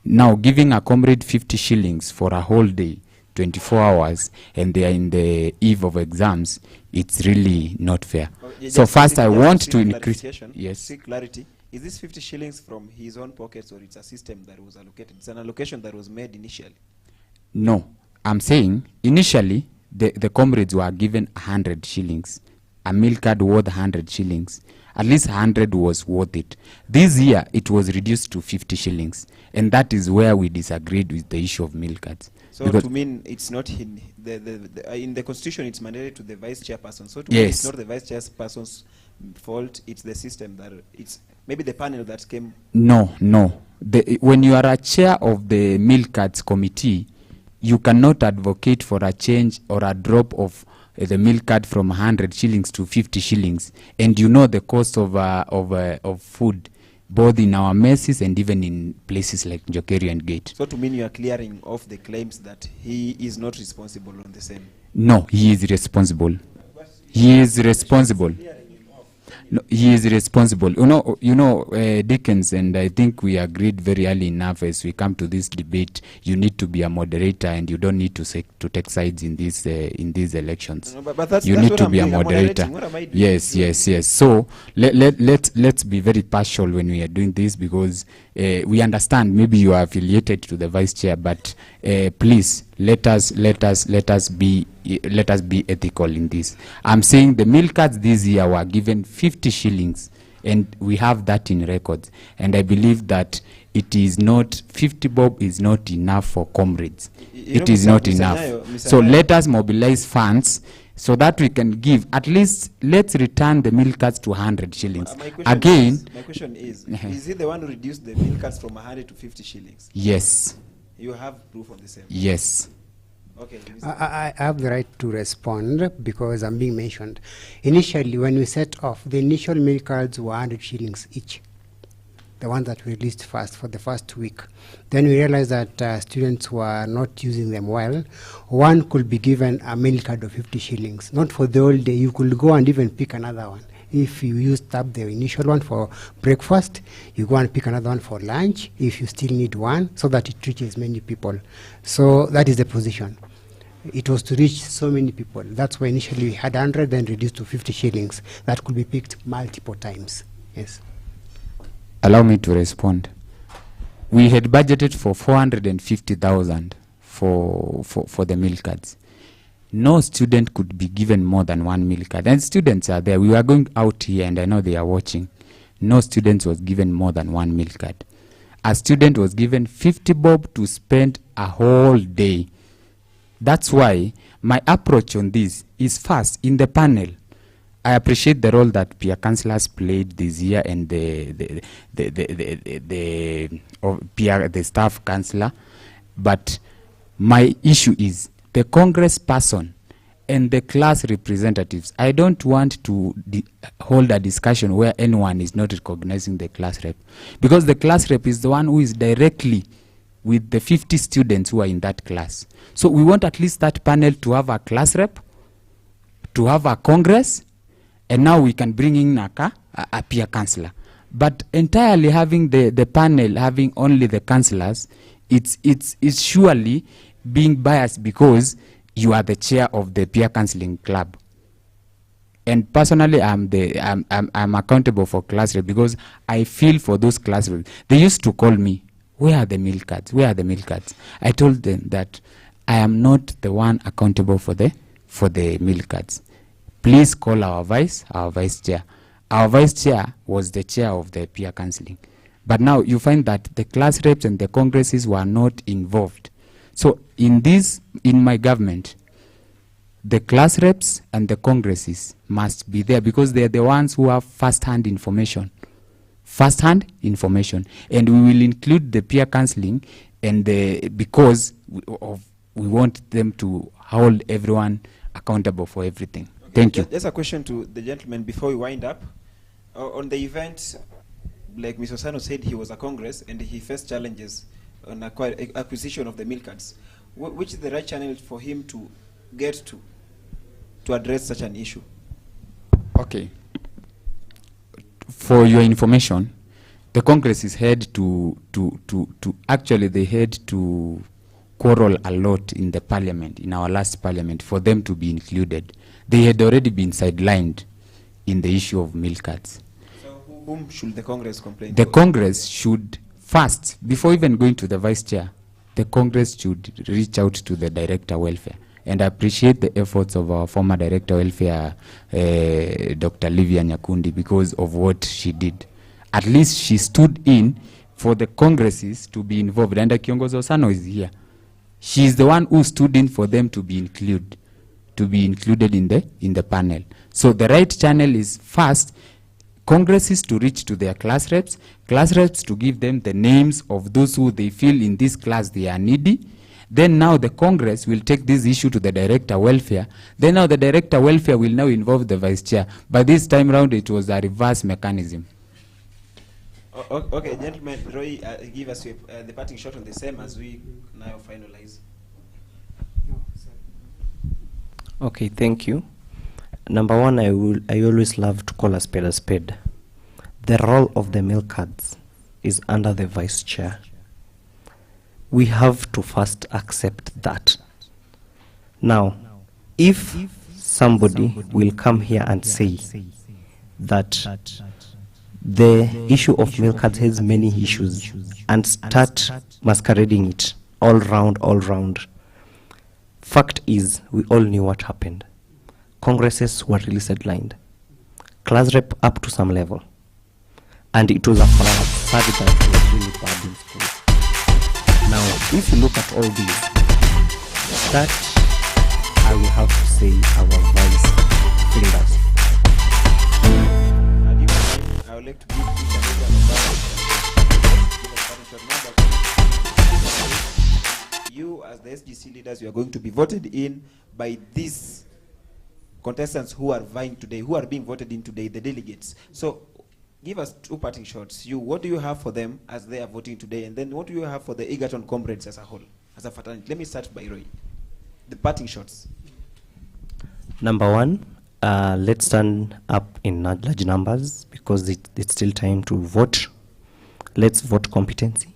Now, giving a comrade 50 shillings for a whole day, 24 hours, and they are in the eve of exams, it's really not fair. So first I want to increase. Yes. Seek clarity. Is this 50 shillings from his own pockets, or it's a system that was allocated? It's an allocation that was made initially. No, I'm saying initially the comrades were given 100 shillings. A meal card worth 100 shillings. At least 100 was worth it. This year it was reduced to 50 shillings. And that is where we disagreed with the issue of meal cards. So because to mean it's not in the constitution, it's mandated to the vice chairperson. So to yes. me, it's not the vice chairperson's fault, it's the system that it's maybe the panel that came. No. When you are a chair of the meal cards committee, you cannot advocate for a change or a drop of the meal card from 100 shillings to 50 shillings. And you know the cost of food, both in our messes and even in places like Njokeri and Gate. So to mean you are clearing off the claims that he is not responsible on the same? No, he is responsible. He is responsible. No, he is responsible. You know, Dickens, and I think we agreed very early enough as we come to this debate. You need to be a moderator, and you don't need to take sides in these elections. No, but you need to be a moderator. Yes. So let's be very partial when we are doing this, because we understand maybe you are affiliated to the vice chair, but please let us be ethical in this. I'm saying the meal cards this year were given 50 shillings, and we have that in records. And I believe that it is not 50 bob is not enough for comrades. It is not enough. So let us mobilize funds so that we can give at least. Let's return the meal cards to 100 shillings. My question is he the one who reduced the meal cards from 100 to 50 shillings? Yes. You have proof of the same? Yes. Okay. I have the right to respond because I'm being mentioned. Initially, when we set off, the initial meal cards were 100 shillings each, the ones that we released first for the first week. Then we realized that students were not using them well. One could be given a meal card of 50 shillings, not for the whole day. You could go and even pick another one. If you used up the initial one for breakfast, you go and pick another one for lunch if you still need one, so that it reaches many people. So that is the position. It was to reach so many people. That's why initially we had 100, then reduced to 50 shillings. That could be picked multiple times. Yes. Allow me to respond. We had budgeted for 450,000 for the meal cards. No student could be given more than one meal card. And students are there. We were going out here, and I know they are watching. No student was given more than one meal card. A student was given 50 bob to spend a whole day. That's why my approach on this is first in the panel. I appreciate the role that peer councillors played this year, and the staff councillor. But my issue is the congress person and the class representatives. I don't want to hold a discussion where anyone is not recognizing the class rep, because the class rep is the one who is directly with the 50 students who are in that class. So we want at least that panel to have a class rep, to have a congress, and now we can bring in a peer councillor. But entirely having the panel having only the councillors, it's surely being biased, because you are the chair of the peer counseling club. And personally, I'm accountable for class rep, because I feel for those class reps. They used to call me, where are the meal cards? Where are the meal cards? I told them that I am not the one accountable for the meal cards. Please call our vice chair. Our vice chair was the chair of the peer counseling. But now you find that the class reps and the congresses were not involved. So in my government, the class reps and the congresses must be there, because they are the ones who have first-hand information. First-hand information. And we will include the peer counseling, and because we want them to hold everyone accountable for everything. Thank you. Just a question to the gentleman before we wind up. On the event, like Mr. Sano said, he was a Congress and he faced challenges on acquisition of the milk cards. Which is the right channel for him to get to address such an issue? Okay. For your information, the Congress is head to actually they had to quarrel a lot in the parliament, in our last parliament, for them to be included. They had already been sidelined in the issue of milk cards. So whom should the Congress complain The to? Congress should first, before even going to the vice chair, the Congress should reach out to the Director Welfare. And I appreciate the efforts of our former Director Welfare, Dr. Livia Nyakundi, because of what she did. At least she stood in for the Congresses to be involved. And Kiongozi Osano is here. She is the one who stood in for them to be included in the panel. So the right channel is first, Congresses to reach to their class reps to give them the names of those who they feel in this class they are needy. Then now the Congress will take this issue to the Director Welfare. Then now the Director Welfare will now involve the Vice Chair. But this time round it was a reverse mechanism. Okay, gentlemen, Roy, give us the parting shot on the same as we now finalize. Okay, thank you. Number one, I always love to call a spade a spade. The role of the milk cards is under the vice chair. We have to first accept that. Now, if somebody will come here and say that the issue of milk cards has many issues and start masquerading it all round, fact is, we all knew what happened. Congresses were really sidelined. Class rep up to some level. And it was a facade that was really bad in school. Now, if you look at all these, that I will have to say our vice leaders. I would like to give each and every you as the SGC leaders, you are going to be voted in by these contestants who are vying today, who are being voted in today, the delegates. So give us two parting shots. What do you have for them as they are voting today? And then what do you have for the Egerton comrades as a whole, as a fraternity? Let me start by Roy. The parting shots. Number one, let's stand up in large numbers because it's still time to vote. Let's vote competency.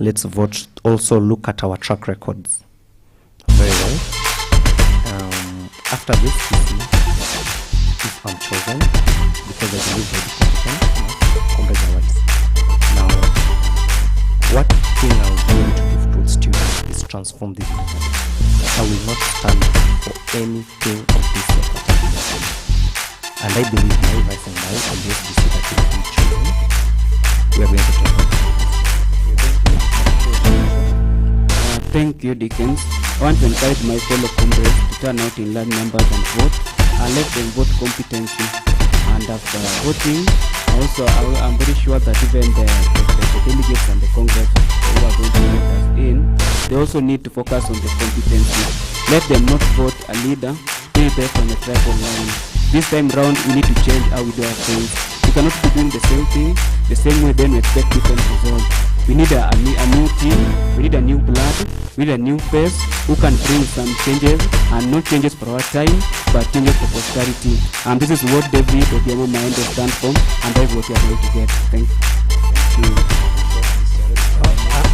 Let's vote, also look at our track records. Very well. After this, if I'm chosen, because I believe I'll be competent, awards. Now, what thing I'm going to do to students is transform this university. I will not stand for anything of this sort. And I believe my vice and I, and the SGC that will be chosen, we are going to transform. Thank you, Dickens. I want to encourage my fellow comrades to turn out in large numbers and vote. Let them vote competently. And after voting, also I'm very sure that even the delegates and the Congress who are going to vote us in, they also need to focus on the competency. Let them not vote a leader based on the tribal line. This time round, we need to change how we do our things. We cannot be doing the same thing the same way, then we expect different results. We need a new team, we need a new blood, we need a new face who can bring some changes, and not changes for our time, but changes for posterity. And this is what David Obiamo Maende stand for, and that's what we are going to get. Thank you.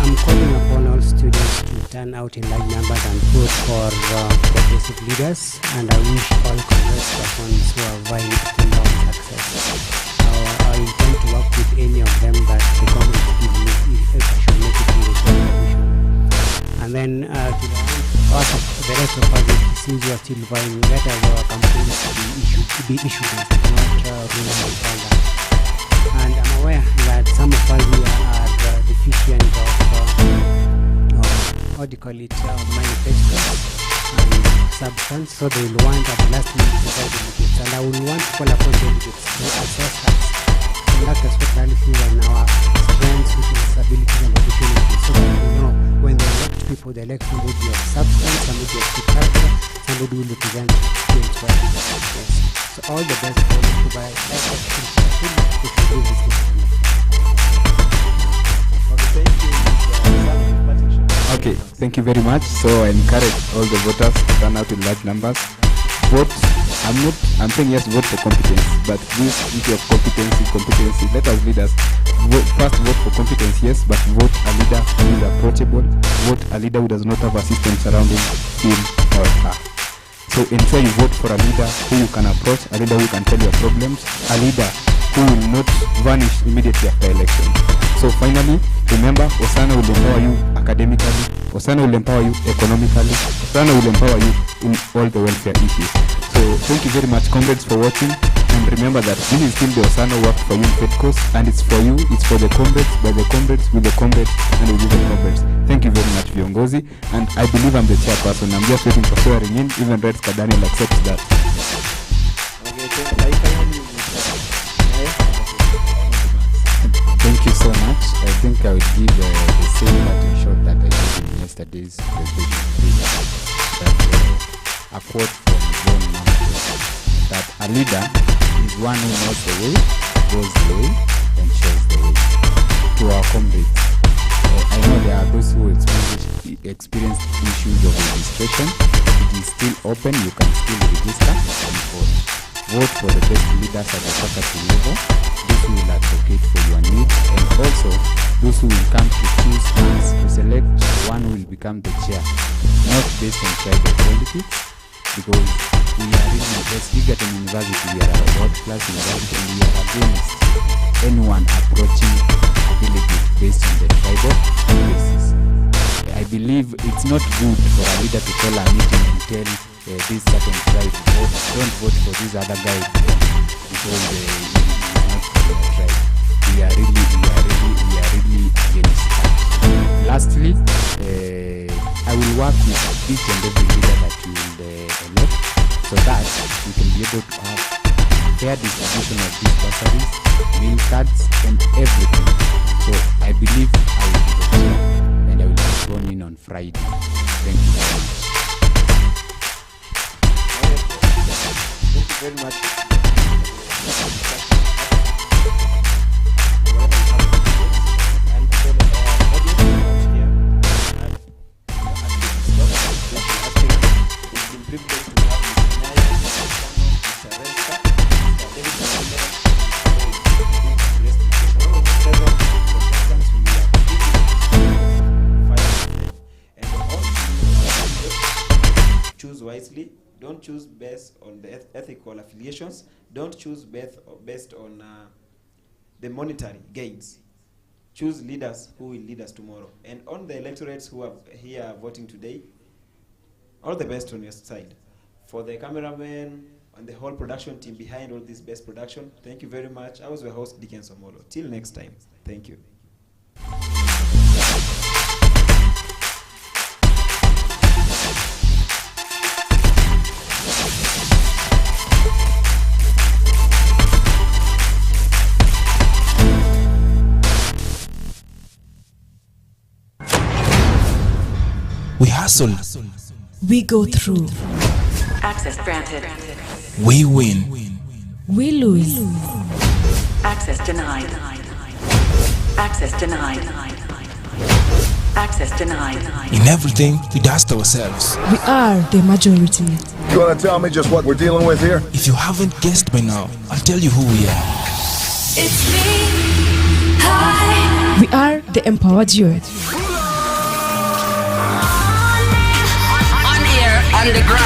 I'm calling upon all students to turn out in large numbers and vote for progressive leaders, and I wish all Congress persons who are vying for long success. I intend to work with any of them that the Congress give me if I should make it in the commission. And then to the rest of us, since we are still vying, let our campaigns be issued and not rumors and all that. And I'm aware that some of us are deficient of what do you call it, manifestos and substance, so they will want at the last minute to provide delegates. And I will want to call upon delegates to assess us, conduct a spot analysis on our strengths, weaknesses, abilities, and opportunities, so that we know when they elect people, the election would be of substance, some would be of character, some somebody who represents students well. Yes. So all the best for the Dubai. Okay, thank you very much. So I encourage all the voters to turn out in large numbers. Vote. I'm saying yes, vote for competence, but this issue of competency, let us leaders first vote for competence, yes, but vote a leader who is approachable, vote a leader who does not have a system surrounding him or her. So ensure you vote for a leader who you can approach, a leader who can tell your problems, a leader who will not vanish immediately after election. So finally, remember, Osana will empower you academically, Osana will empower you economically, Osana will empower you in all the welfare issues. So thank you very much, comrades, for watching. And remember that this is still the Osana work for you in Petcoast, and it's for you, it's for the comrades, by the comrades, with the comrades, and with the comrades. Thank you very much, Viongozi. And I believe I'm the chairperson. I'm just waiting for swearing in. Even Red Daniel accepts that. Thank you so much. I think I will give the same parting shot that I did in yesterday's presentation. A quote from John Manfred, that a leader is one who knows the way, goes the way, and shows the way. To our comrades, I know there are those who experience issues of registration. It is still open. You can still register and vote. Vote for the best leaders at the faculty level, those who will advocate for your needs, and also those who will come to choose hands to select one who will become the chair, not based on tribal politics, because we are really, as Egerton University, we are a world-class university, and we are against anyone approaching ability based on the tribal basis. I believe it's not good for a leader to call a meeting and tell this certain tribe, don't vote for this other guy because he's not from the tribe. We are really against that. Lastly, I will work with each and every leader that you will elect, so that we can be able to have fair distribution of these bursaries, meal cards, and everything. So I believe I will be the chair, and I will be sworn in on Friday. Thank you very much. Thank you very much. Choose wisely. Don't choose based on the ethical affiliations. Don't choose based on the monetary gains. Choose leaders who will lead us tomorrow. And on the electorates who are here voting today, all the best on your side. For the cameraman and the whole production team behind all this best production, thank you very much. I was your host, Dickens Omolo. Till next time, thank you. We hustle. We go through. Access granted. We win. We lose. Access denied. Access denied. Access denied. In everything, we dust ourselves. We are the majority. You want to tell me just what we're dealing with here? If you haven't guessed by now, I'll tell you who we are. It's me. Hi. We are the empowered youth. On air, underground.